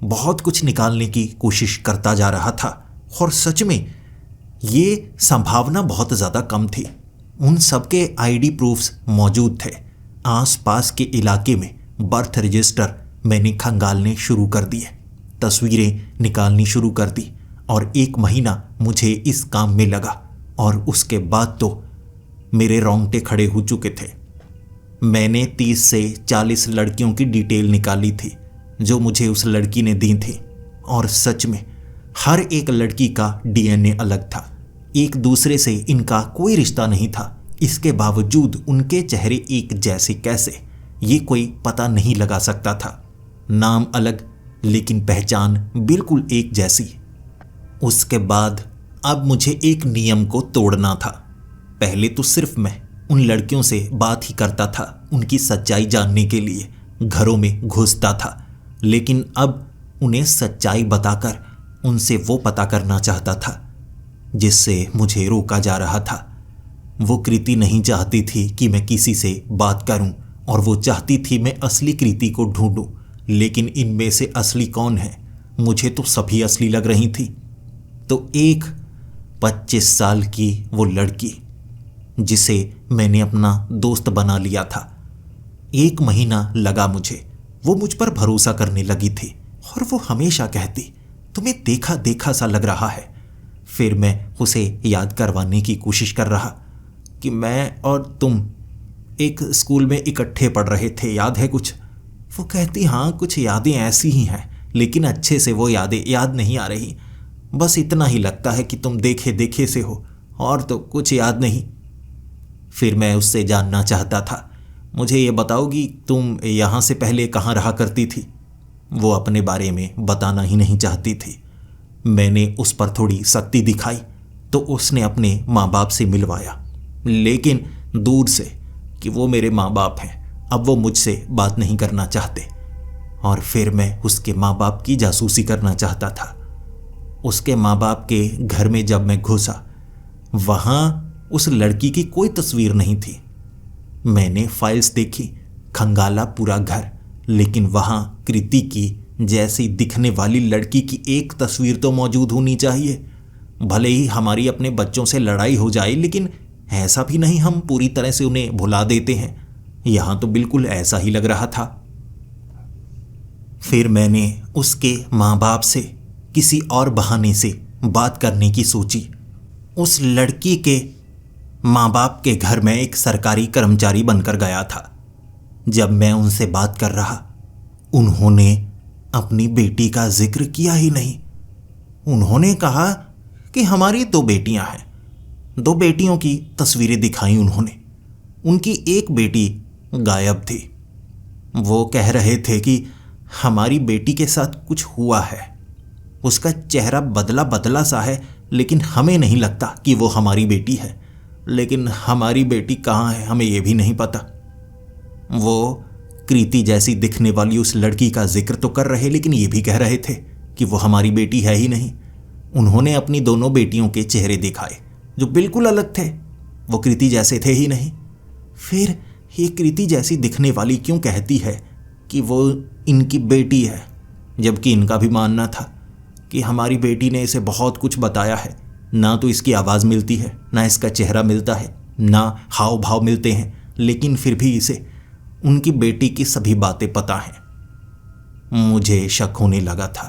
S1: बहुत कुछ निकालने की कोशिश करता जा रहा था। और सच में ये संभावना बहुत ज़्यादा कम थी। उन सबके आईडी प्रूफ्स मौजूद थे। आसपास के इलाके में बर्थ रजिस्टर मैंने खंगालने शुरू कर दिए, तस्वीरें निकालनी शुरू कर दी और 1 महीना मुझे इस काम में लगा और उसके बाद तो मेरे रोंगटे खड़े हो चुके थे। मैंने 30 से 40 लड़कियों की डिटेल निकाली थी जो मुझे उस लड़की ने दी थी और सच में हर एक लड़की का डीएनए अलग था, एक दूसरे से इनका कोई रिश्ता नहीं था। इसके बावजूद उनके चेहरे एक जैसे कैसे, ये कोई पता नहीं लगा सकता था। नाम अलग लेकिन पहचान बिल्कुल एक जैसी। उसके बाद अब मुझे एक नियम को तोड़ना था। पहले तो सिर्फ मैं उन लड़कियों से बात ही करता था, उनकी सच्चाई जानने के लिए घरों में घुसता था, लेकिन अब उन्हें सच्चाई बताकर उनसे वो पता करना चाहता था जिससे मुझे रोका जा रहा था। वो कृति नहीं चाहती थी कि मैं किसी से बात करूं और वो चाहती थी मैं असली कृति को ढूंढूं, लेकिन इनमें से असली कौन है? मुझे तो सभी असली लग रही थी। तो एक 25 साल की वो लड़की जिसे मैंने अपना दोस्त बना लिया था, 1 महीना लगा मुझे, वो मुझ पर भरोसा करने लगी थी और वो हमेशा कहती तुम्हें देखा देखा सा लग रहा है। फिर मैं उसे याद करवाने की कोशिश कर रहा कि मैं और तुम एक स्कूल में इकट्ठे पढ़ रहे थे, याद है कुछ? वो कहती हाँ कुछ यादें ऐसी ही हैं, लेकिन अच्छे से वो यादें याद नहीं आ रही, बस इतना ही लगता है कि तुम देखे देखे से हो और तो कुछ याद नहीं। फिर मैं उससे जानना चाहता था, मुझे ये बताओगी तुम यहाँ से पहले कहाँ रहा करती थी? वो अपने बारे में बताना ही नहीं चाहती थी। मैंने उस पर थोड़ी सख्ती दिखाई तो उसने अपने माँ बाप से मिलवाया, लेकिन दूर से कि वो मेरे माँ बाप हैं, अब वो मुझसे बात नहीं करना चाहते। और फिर मैं उसके माँ बाप की जासूसी करना चाहता था। उसके माँ बाप के घर में जब मैं घुसा, वहाँ उस लड़की की कोई तस्वीर नहीं थी। मैंने फाइल्स देखी, खंगाला पूरा घर, लेकिन वहाँ कृति की जैसी दिखने वाली लड़की की एक तस्वीर तो मौजूद होनी चाहिए। भले ही हमारी अपने बच्चों से लड़ाई हो जाए, लेकिन ऐसा भी नहीं हम पूरी तरह से उन्हें भुला देते हैं। यहाँ तो बिल्कुल ऐसा ही लग रहा था। फिर मैंने उसके माँ बाप से किसी और बहाने से बात करने की सोची। उस लड़की के माँ बाप के घर में एक सरकारी कर्मचारी बनकर गया था। जब मैं उनसे बात कर रहा, उन्होंने अपनी बेटी का जिक्र किया ही नहीं। उन्होंने कहा कि हमारी 2 बेटियां हैं। 2 बेटियों की तस्वीरें दिखाई उन्होंने। उनकी एक बेटी गायब थी। वो कह रहे थे कि हमारी बेटी के साथ कुछ हुआ है, उसका चेहरा बदला बदला सा है, लेकिन हमें नहीं लगता कि वो हमारी बेटी है। लेकिन हमारी बेटी कहाँ है हमें ये भी नहीं पता। वो कृति जैसी दिखने वाली उस लड़की का जिक्र तो कर रहे, लेकिन ये भी कह रहे थे कि वो हमारी बेटी है ही नहीं। उन्होंने अपनी दोनों बेटियों के चेहरे दिखाए जो बिल्कुल अलग थे, वो कृति जैसे थे ही नहीं। फिर ये कृति जैसी दिखने वाली क्यों कहती है कि वो इनकी बेटी है, जबकि इनका भी मानना था कि हमारी बेटी ने इसे बहुत कुछ बताया है। ना तो इसकी आवाज़ मिलती है, ना इसका चेहरा मिलता है, ना हाव भाव मिलते हैं, लेकिन फिर भी इसे उनकी बेटी की सभी बातें पता हैं। मुझे शक होने लगा था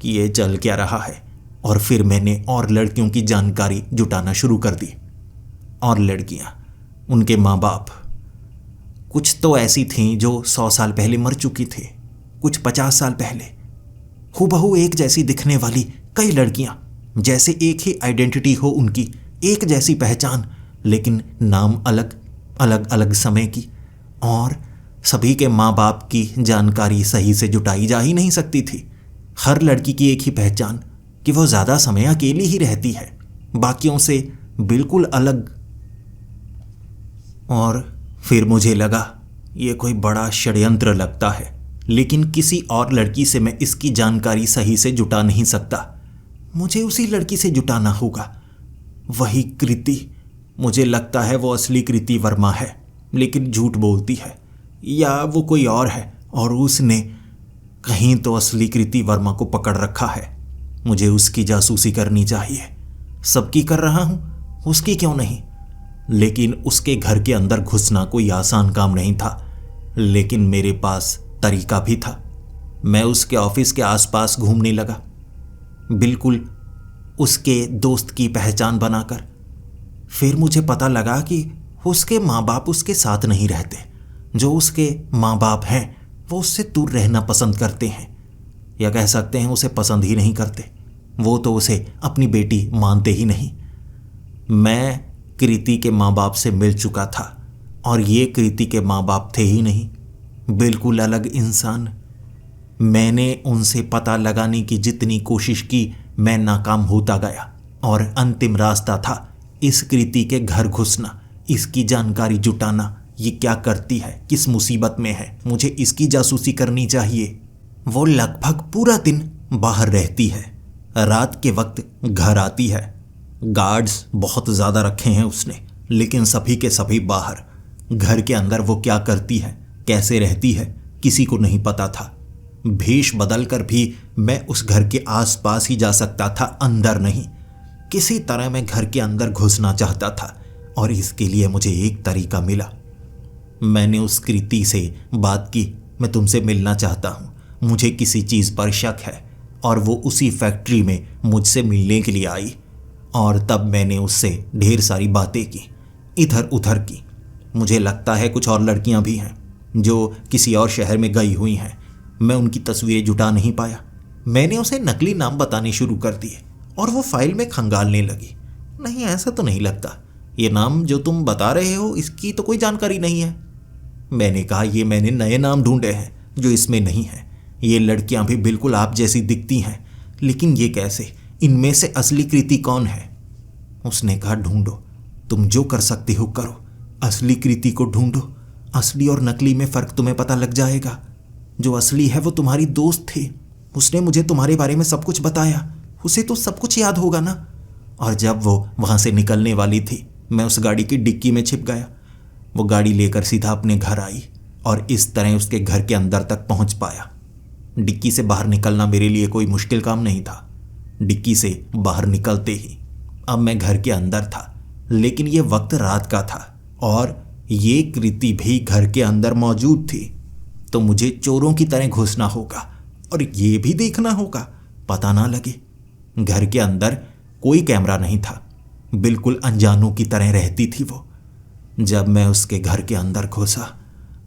S1: कि ये चल क्या रहा है, और फिर मैंने और लड़कियों की जानकारी जुटाना शुरू कर दी। और लड़कियां, उनके माँ बाप, कुछ तो ऐसी थीं जो 100 साल पहले मर चुकी थी, कुछ 50 साल पहले। हूबहू एक जैसी दिखने वाली कई लड़कियां, जैसे एक ही आइडेंटिटी हो उनकी, एक जैसी पहचान, लेकिन नाम अलग अलग अलग समय की। और सभी के माँ बाप की जानकारी सही से जुटाई जा ही नहीं सकती थी। हर लड़की की एक ही पहचान कि वो ज़्यादा समय अकेली ही रहती है, बाकियों से बिल्कुल अलग। और फिर मुझे लगा ये कोई बड़ा षड्यंत्र लगता है, लेकिन किसी और लड़की से मैं इसकी जानकारी सही से जुटा नहीं सकता। मुझे उसी लड़की से जुटाना होगा, वही कृति। मुझे लगता है वो असली कृति वर्मा है, लेकिन झूठ बोलती है, या वो कोई और है और उसने कहीं तो असली कृति वर्मा को पकड़ रखा है। मुझे उसकी जासूसी करनी चाहिए। सबकी कर रहा हूं, उसकी क्यों नहीं? लेकिन उसके घर के अंदर घुसना कोई आसान काम नहीं था। लेकिन मेरे पास तरीका भी था। मैं उसके ऑफिस के आसपास घूमने लगा, बिल्कुल उसके दोस्त की पहचान बनाकर। फिर मुझे पता लगा कि उसके माँ बाप उसके साथ नहीं रहते। जो उसके माँ बाप हैं वो उससे दूर रहना पसंद करते हैं, या कह सकते हैं उसे पसंद ही नहीं करते। वो तो उसे अपनी बेटी मानते ही नहीं। मैं कृति के माँ बाप से मिल चुका था और ये कृति के माँ बाप थे ही नहीं, बिल्कुल अलग इंसान। मैंने उनसे पता लगाने की जितनी कोशिश की मैं नाकाम होता गया और अंतिम रास्ता था इस कृति के घर घुसना, इसकी जानकारी जुटाना। ये क्या करती है, किस मुसीबत में है, मुझे इसकी जासूसी करनी चाहिए। वो लगभग पूरा दिन बाहर रहती है, रात के वक्त घर आती है। गार्ड्स बहुत ज़्यादा रखे हैं उसने, लेकिन सभी के सभी बाहर। घर के अंदर वो क्या करती है, कैसे रहती है, किसी को नहीं पता था। भेष बदलकर भी मैं उस घर के आसपास ही जा सकता था, अंदर नहीं। किसी तरह मैं घर के अंदर घुसना चाहता था और इसके लिए मुझे एक तरीका मिला। मैंने उस कृति से बात की, मैं तुमसे मिलना चाहता हूँ, मुझे किसी चीज़ पर शक है। और वो उसी फैक्ट्री में मुझसे मिलने के लिए आई और तब मैंने उससे ढेर सारी बातें की, इधर उधर की। मुझे लगता है कुछ और लड़कियां भी हैं जो किसी और शहर में गई हुई हैं। मैं उनकी तस्वीरें जुटा नहीं पाया। मैंने उसे नकली नाम बताने शुरू कर दिए और वो फाइल में खंगालने लगी। नहीं, ऐसा तो नहीं लगता, ये नाम जो तुम बता रहे हो इसकी तो कोई जानकारी नहीं है। मैंने कहा, ये मैंने नए नाम ढूंढे हैं जो इसमें नहीं है। ये लड़कियां भी बिल्कुल आप जैसी दिखती हैं, लेकिन ये कैसे, इनमें से असली कृति कौन है? उसने कहा, ढूंढो, तुम जो कर सकते हो करो, असली कृति को ढूंढो। असली और नकली में फ़र्क तुम्हें पता लग जाएगा। जो असली है वो तुम्हारी दोस्त थी, उसने मुझे तुम्हारे बारे में सब कुछ बताया, उसे तो सब कुछ याद होगा ना। और जब वो वहाँ से निकलने वाली थी, मैं उस गाड़ी की डिक्की में छिप गया। वो गाड़ी लेकर सीधा अपने घर आई और इस तरह उसके घर के अंदर तक पहुँच पाया। डिक्की से बाहर निकलना मेरे लिए कोई मुश्किल काम नहीं था। डिक्की से बाहर निकलते ही अब मैं घर के अंदर था, लेकिन ये वक्त रात का था और ये कृति भी घर के अंदर मौजूद थी। तो मुझे चोरों की तरह घुसना होगा और ये भी देखना होगा पता ना लगे। घर के अंदर कोई कैमरा नहीं था, बिल्कुल अनजानों की तरह रहती थी वो। जब मैं उसके घर के अंदर घुसा,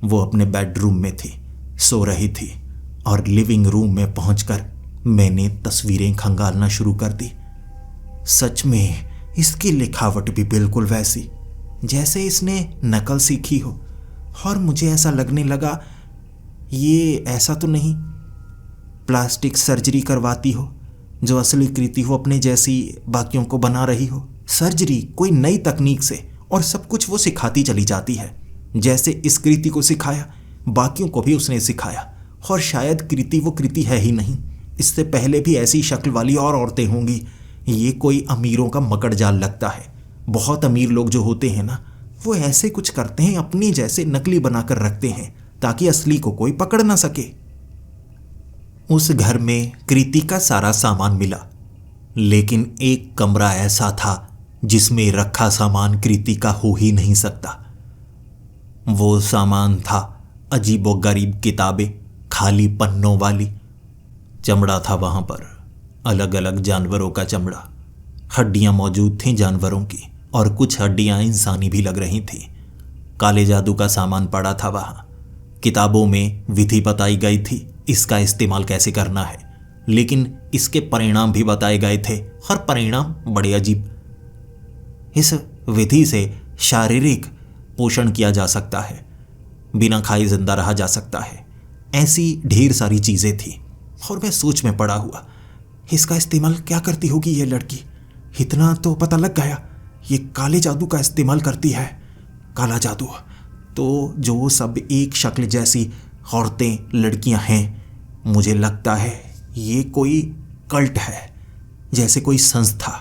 S1: वो अपने बेडरूम में थी, सो रही थी और लिविंग रूम में पहुंचकर मैंने तस्वीरें खंगालना शुरू कर दी। सच में इसकी लिखावट भी बिल्कुल वैसी जैसे इसने नकल सीखी हो, और मुझे ऐसा लगने लगा ये ऐसा तो नहीं प्लास्टिक सर्जरी करवाती हो जो असली कृति हो, अपने जैसी बाकियों को बना रही हो। सर्जरी कोई नई तकनीक से, और सब कुछ वो सिखाती चली जाती है। जैसे इस कृति को सिखाया, बाकियों को भी उसने सिखाया। और शायद कृति वो कृति है ही नहीं, इससे पहले भी ऐसी शक्ल वाली और औरतें होंगी। ये कोई अमीरों का मकड़ जाल लगता है। बहुत अमीर लोग जो होते हैं ना, वो ऐसे कुछ करते हैं, अपनी जैसे नकली बनाकर रखते हैं ताकि असली को कोई पकड़ ना सके। उस घर में कृति का सारा सामान मिला, लेकिन एक कमरा ऐसा था जिसमें रखा सामान कृति का हो ही नहीं सकता। वो सामान था अजीबोगरीब किताबें, खाली पन्नों वाली। चमड़ा था वहां पर, अलग अलग जानवरों का चमड़ा। हड्डियां मौजूद थीं जानवरों की, और कुछ हड्डियां इंसानी भी लग रही थीं। काले जादू का सामान पड़ा था वहां। किताबों में विधि बताई गई थी इसका इस्तेमाल कैसे करना है, लेकिन इसके परिणाम भी बताए गए थे, और परिणाम बड़े अजीब। इस विधि से शारीरिक पोषण किया जा सकता है, बिना खाए जिंदा रहा जा सकता है, ऐसी ढेर सारी चीजें थी। और मैं सोच में पड़ा हुआ, इसका इस्तेमाल क्या करती होगी ये लड़की? इतना तो पता लग गया, ये काले जादू का इस्तेमाल करती है। काला जादू तो जो सब एक शक्ल जैसी औरतें, लड़कियां हैं, मुझे लगता है ये कोई कल्ट है, जैसे कोई संस्था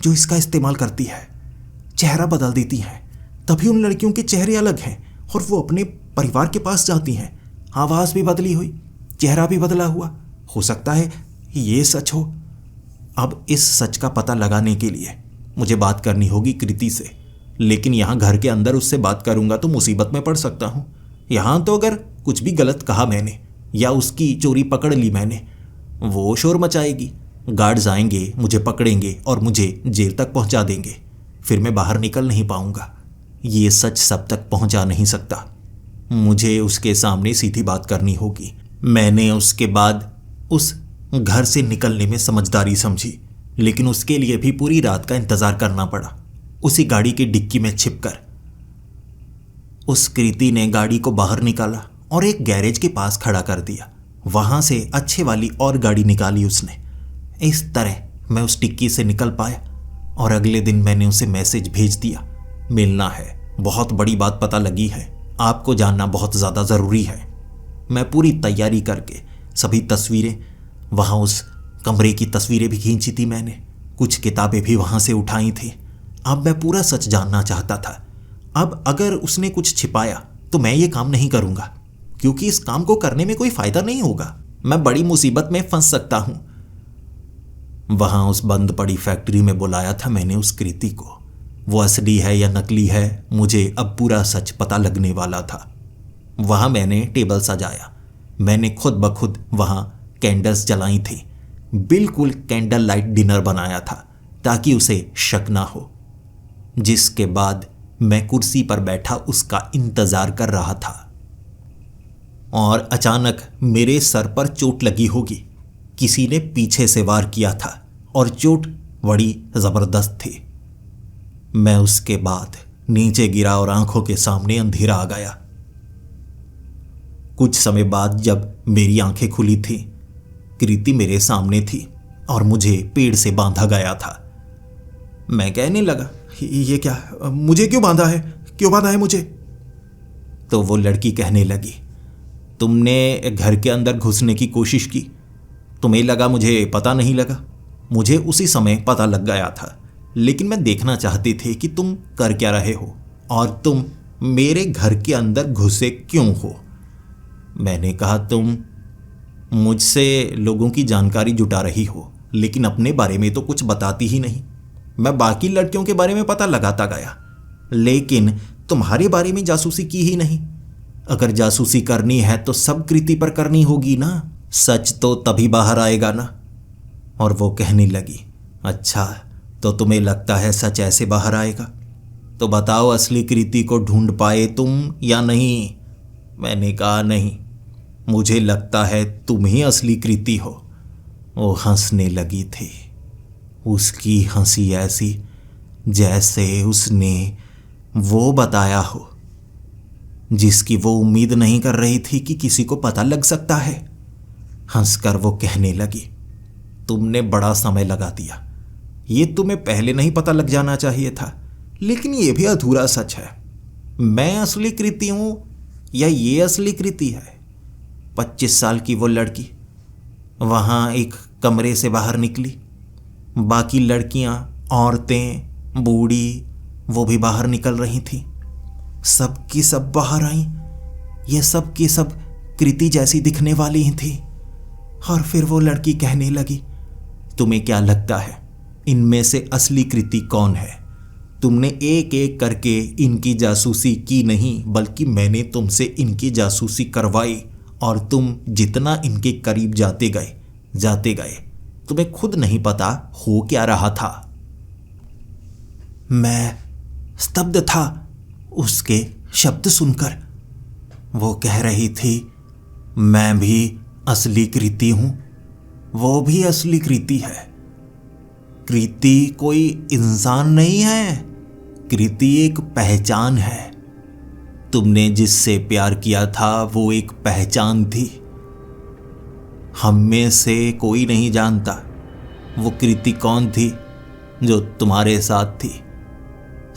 S1: जो इसका इस्तेमाल करती है। चेहरा बदल देती हैं, तभी उन लड़कियों के चेहरे अलग हैं और वो अपने परिवार के पास जाती हैं। आवाज़ भी बदली हुई, चेहरा भी बदला हुआ। हो सकता है ये सच हो। अब इस सच का पता लगाने के लिए मुझे बात करनी होगी कृति से, लेकिन यहाँ घर के अंदर उससे बात करूँगा तो मुसीबत में पड़ सकता हूँ। यहाँ तो अगर कुछ भी गलत कहा मैंने या उसकी चोरी पकड़ ली मैंने, वो शोर मचाएगी, गार्ड्स आएंगे, मुझे पकड़ेंगे और मुझे जेल तक पहुंचा देंगे। फिर मैं बाहर निकल नहीं पाऊंगा। ये सच सब तक पहुंचा नहीं सकता। मुझे उसके सामने सीधी बात करनी होगी। मैंने उसके बाद उस घर से निकलने में समझदारी समझी, लेकिन उसके लिए भी पूरी रात का इंतजार करना पड़ा। उसी गाड़ी की डिक्की में छिपकर उस कृति ने गाड़ी को बाहर निकाला और एक गैरेज के पास खड़ा कर दिया। वहां से अच्छे वाली और गाड़ी निकाली उसने। इस तरह मैं उस डिक्की से निकल पाया और अगले दिन मैंने उसे मैसेज भेज दिया, मिलना है, बहुत बड़ी बात पता लगी है, आपको जानना बहुत ज़्यादा ज़रूरी है। मैं पूरी तैयारी करके सभी तस्वीरें, वहाँ उस कमरे की तस्वीरें भी खींची थी मैंने, कुछ किताबें भी वहाँ से उठाई थी। अब मैं पूरा सच जानना चाहता था। अब अगर उसने कुछ छिपाया तो मैं ये काम नहीं करूँगा, क्योंकि इस काम को करने में कोई फ़ायदा नहीं होगा। मैं बड़ी मुसीबत में फंस सकता हूँ। वहाँ उस बंद पड़ी फैक्ट्री में बुलाया था मैंने उस कृति को। वो असली है या नकली है, मुझे अब पूरा सच पता लगने वाला था। वहाँ मैंने टेबल सजाया। मैंने खुद ब खुद वहाँ कैंडल्स जलाई थी। बिल्कुल कैंडल लाइट डिनर बनाया था ताकि उसे शक ना हो। जिसके बाद मैं कुर्सी पर बैठा उसका इंतजार कर रहा था और अचानक मेरे सर पर चोट लगी होगी। किसी ने पीछे से वार किया था और चोट बड़ी जबरदस्त थी। मैं उसके बाद नीचे गिरा और आंखों के सामने अंधेरा आ गया। कुछ समय बाद जब मेरी आंखें खुली थी, कृति मेरे सामने थी और मुझे पेड़ से बांधा गया था। मैं कहने लगा, ये क्या, मुझे क्यों बांधा है, क्यों बांधा है मुझे? तो वो लड़की कहने लगी, तुमने घर के अंदर घुसने की कोशिश की, तुम्हें लगा मुझे पता नहीं लगा। मुझे उसी समय पता लग गया था, लेकिन मैं देखना चाहती थी कि तुम कर क्या रहे हो और तुम मेरे घर के अंदर घुसे क्यों हो। मैंने कहा, तुम मुझसे लोगों की जानकारी जुटा रही हो, लेकिन अपने बारे में तो कुछ बताती ही नहीं। मैं बाकी लड़कियों के बारे में पता लगाता गया, लेकिन तुम्हारे बारे में जासूसी की ही नहीं। अगर जासूसी करनी है तो सब कृति पर करनी होगी ना, सच तो तभी बाहर आएगा ना। और वो कहने लगी, अच्छा तो तुम्हें लगता है सच ऐसे बाहर आएगा? तो बताओ, असली कृति को ढूंढ पाए तुम या नहीं? मैंने कहा, नहीं, मुझे लगता है तुम ही असली कृति हो। वो हंसने लगी थी। उसकी हंसी ऐसी जैसे उसने वो बताया हो जिसकी वो उम्मीद नहीं कर रही थी कि किसी को पता लग सकता है। हंसकर वो कहने लगी, तुमने बड़ा समय लगा दिया, ये तुम्हें पहले नहीं पता लग जाना चाहिए था। लेकिन ये भी अधूरा सच है। मैं असली कृति हूं या ये असली कृति है? 25 साल की वो लड़की वहां एक कमरे से बाहर निकली। बाकी लड़कियां, औरतें, बूढ़ी, वो भी बाहर निकल रही थी। सब की सब बाहर आई। ये सब की सब कृति जैसी दिखने वाली ही थी। और फिर वो लड़की कहने लगी, तुम्हें क्या लगता है इनमें से असली कृति कौन है? तुमने एक एक करके इनकी जासूसी की नहीं, बल्कि मैंने तुमसे इनकी जासूसी करवाई। और तुम जितना इनके करीब जाते गए तुम्हें खुद नहीं पता हो क्या रहा था। मैं स्तब्ध था उसके शब्द सुनकर। वो कह रही थी, मैं भी असली कृति हूं, वो भी असली कृति है। कृति कोई इंसान नहीं है, कृति एक पहचान है। तुमने जिससे प्यार किया था वो एक पहचान थी। हम में से कोई नहीं जानता वो कृति कौन थी जो तुम्हारे साथ थी।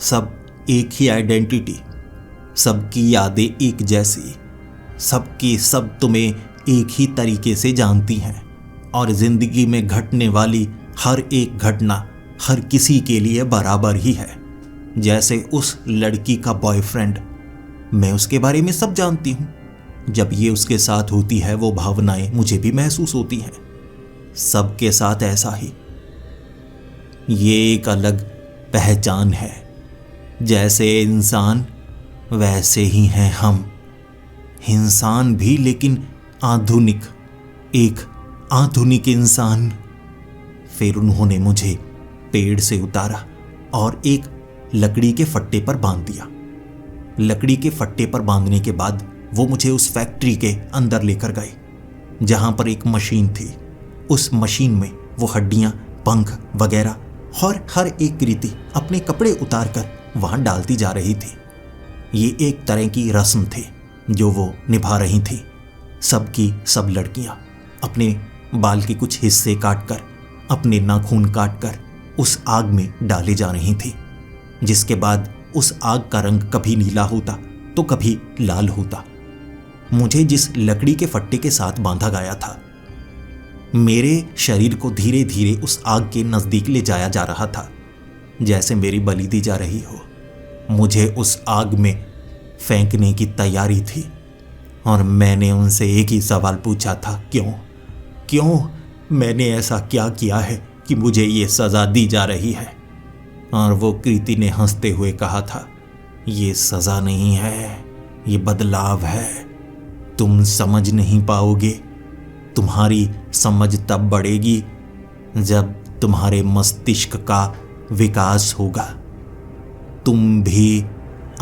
S1: सब एक ही आइडेंटिटी, सबकी यादें एक जैसी, सबकी सब तुम्हें एक ही तरीके से जानती हैं। और जिंदगी में घटने वाली हर एक घटना हर किसी के लिए बराबर ही है। जैसे उस लड़की का बॉयफ्रेंड, मैं उसके बारे में सब जानती हूँ। जब ये उसके साथ होती है वो भावनाएं मुझे भी महसूस होती हैं। सबके साथ ऐसा ही। ये एक अलग पहचान है। जैसे इंसान वैसे ही हैं हम। इंसान भी, लेकिन आधुनिक, एक आधुनिक इंसान। फिर उन्होंने मुझे पेड़ से उतारा और एक लकड़ी के फट्टे पर बांध दिया। लकड़ी के फट्टे पर बांधने के बाद वो मुझे उस फैक्ट्री के अंदर लेकर गए, जहां पर एक मशीन थी। उस मशीन में वो हड्डियां, पंख वगैरह और हर एक कृति अपने कपड़े उतार कर वहां डालती जा रही थी। ये एक तरह की रस्म थी जो वो निभा रही थी। सबकी सब लड़कियां अपने बाल के कुछ हिस्से काटकर, अपने नाखून काटकर उस आग में डाले जा रही थी, जिसके बाद उस आग का रंग कभी नीला होता तो कभी लाल होता। मुझे जिस लकड़ी के फट्टे के साथ बांधा गया था, मेरे शरीर को धीरे धीरे उस आग के नजदीक ले जाया जा रहा था, जैसे मेरी बलि दी जा रही हो। मुझे उस आग में फेंकने की तैयारी थी और मैंने उनसे एक ही सवाल पूछा था, क्यों मैंने ऐसा क्या किया है कि मुझे ये सजा दी जा रही है। और वो कृति ने हंसते हुए कहा था, ये सजा नहीं है, ये बदलाव है। तुम समझ नहीं पाओगे। तुम्हारी समझ तब बढ़ेगी जब तुम्हारे मस्तिष्क का विकास होगा। तुम भी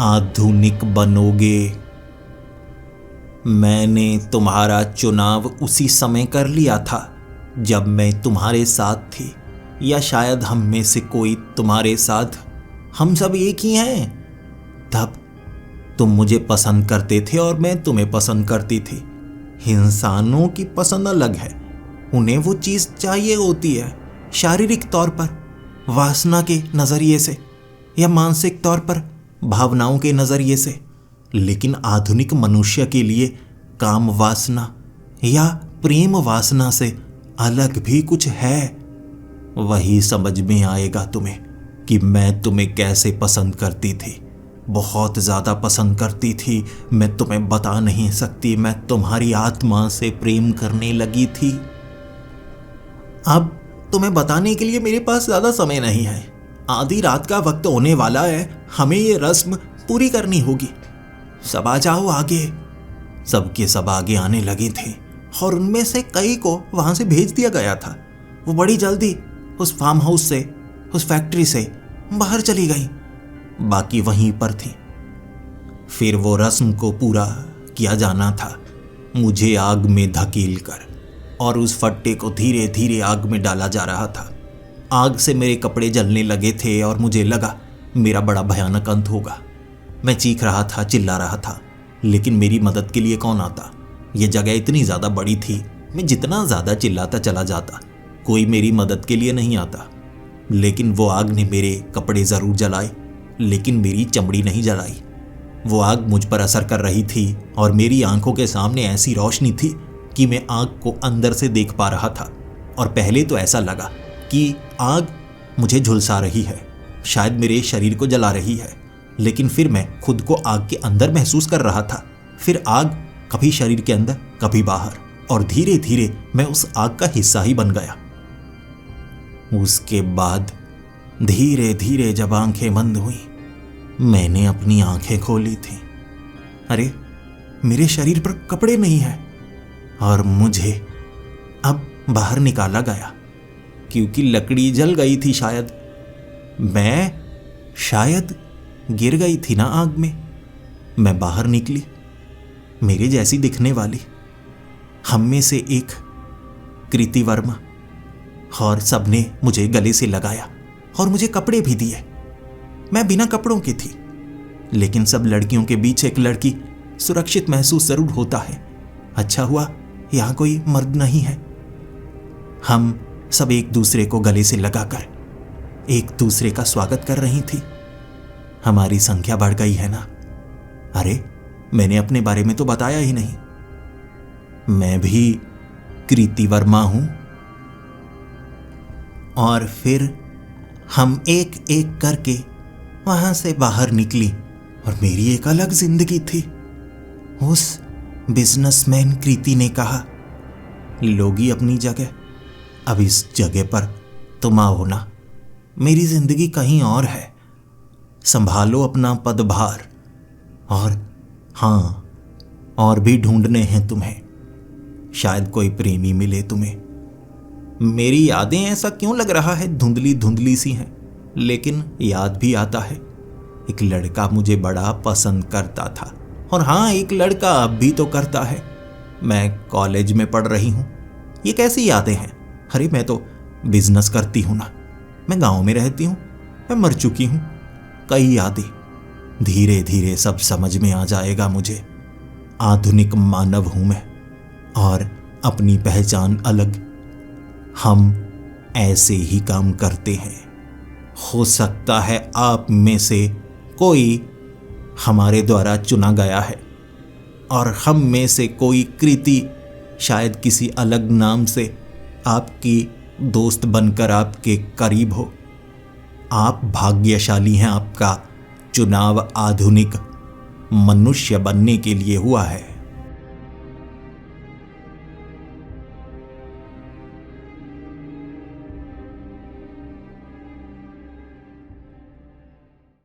S1: आधुनिक बनोगे। मैंने तुम्हारा चुनाव उसी समय कर लिया था जब मैं तुम्हारे साथ थी, या शायद हम में से कोई तुम्हारे साथ। हम सब एक ही हैं। तब तुम मुझे पसंद करते थे और मैं तुम्हें पसंद करती थी। इंसानों की पसंद अलग है। उन्हें वो चीज़ चाहिए होती है, शारीरिक तौर पर वासना के नज़रिए से या मानसिक तौर पर भावनाओं के नज़रिए से। लेकिन आधुनिक मनुष्य के लिए काम वासना या प्रेम वासना से अलग भी कुछ है। वही समझ में आएगा तुम्हें कि मैं तुम्हें कैसे पसंद करती थी। बहुत ज़्यादा पसंद करती थी। मैं तुम्हें बता नहीं सकती। मैं तुम्हारी आत्मा से प्रेम करने लगी थी। अब तुम्हें बताने के लिए मेरे पास ज़्यादा समय नहीं है। आधी रात का वक्त होने वाला है। हमें ये रस्म पूरी करनी होगी। सब आ जाओ आगे। सबके सब आगे आने लगे थे और उनमें से कई को वहां से भेज दिया गया था। वो बड़ी जल्दी उस फार्म हाउस से, उस फैक्ट्री से बाहर चली गई। बाकी वहीं पर थी। फिर वो रस्म को पूरा किया जाना था। मुझे आग में धकेल कर और उस फट्टे को धीरे धीरे आग में डाला जा रहा था। आग से मेरे कपड़े जलने लगे थे और मुझे लगा मेरा बड़ा भयानक अंत होगा। मैं चीख रहा था, चिल्ला रहा था, लेकिन मेरी मदद के लिए कौन आता। यह जगह इतनी ज़्यादा बड़ी थी, मैं जितना ज़्यादा चिल्लाता चला जाता, कोई मेरी मदद के लिए नहीं आता। लेकिन वो आग ने मेरे कपड़े ज़रूर जलाए, लेकिन मेरी चमड़ी नहीं जलाई। वो आग मुझ पर असर कर रही थी और मेरी आंखों के सामने ऐसी रोशनी थी कि मैं आग को अंदर से देख पा रहा था। और पहले तो ऐसा लगा कि आग मुझे झुलसा रही है, शायद मेरे शरीर को जला रही है। लेकिन फिर मैं खुद को आग के अंदर महसूस कर रहा था। फिर आग कभी शरीर के अंदर, कभी बाहर, और धीरे धीरे मैं उस आग का हिस्सा ही बन गया। उसके बाद धीरे धीरे जब आंखें बंद हुई, मैंने अपनी आंखें खोली थी। अरे, मेरे शरीर पर कपड़े नहीं हैं और मुझे अब बाहर निकाला गया क्योंकि लकड़ी जल गई थी। शायद मैं गिर गई थी ना आग में। मैं बाहर निकली, मेरे जैसी दिखने वाली, हम में से एक कृति वर्मा, और सबने मुझे गले से लगाया और मुझे कपड़े भी दिए। मैं बिना कपड़ों की थी, लेकिन सब लड़कियों के बीच एक लड़की सुरक्षित महसूस जरूर होता है। अच्छा हुआ यहां कोई मर्द नहीं है। हम सब एक दूसरे को गले से लगाकर एक दूसरे का स्वागत कर रही थी। हमारी संख्या बढ़ गई है ना। अरे, मैंने अपने बारे में तो बताया ही नहीं। मैं भी कृति वर्मा हूं। और फिर हम एक एक करके वहां से बाहर निकली और मेरी एक अलग जिंदगी थी। उस बिजनेसमैन कृति ने कहा, लोगी अपनी जगह, अब इस जगह पर तुम आओ ना। मेरी जिंदगी कहीं और है। संभालो अपना पदभार। और हाँ, और भी ढूंढने हैं तुम्हें, शायद कोई प्रेमी मिले तुम्हें। मेरी यादें ऐसा क्यों लग रहा है धुंधली धुंधली सी हैं, लेकिन याद भी आता है एक लड़का मुझे बड़ा पसंद करता था। और हाँ, एक लड़का अब भी तो करता है। मैं कॉलेज में पढ़ रही हूँ। ये कैसी यादें हैं? अरे मैं तो बिजनेस करती हूँ ना, मैं गांव में रहती हूँ, मैं मर चुकी हूँ। कई यादें, धीरे धीरे सब समझ में आ जाएगा मुझे। आधुनिक मानव हूं मैं और अपनी पहचान अलग। हम ऐसे ही काम करते हैं। हो सकता है आप में से कोई हमारे द्वारा चुना गया है और हम में से कोई कृति शायद किसी अलग नाम से आपकी दोस्त बनकर आपके करीब हो। आप भाग्यशाली हैं, आपका चुनाव आधुनिक मनुष्य बनने के लिए हुआ है।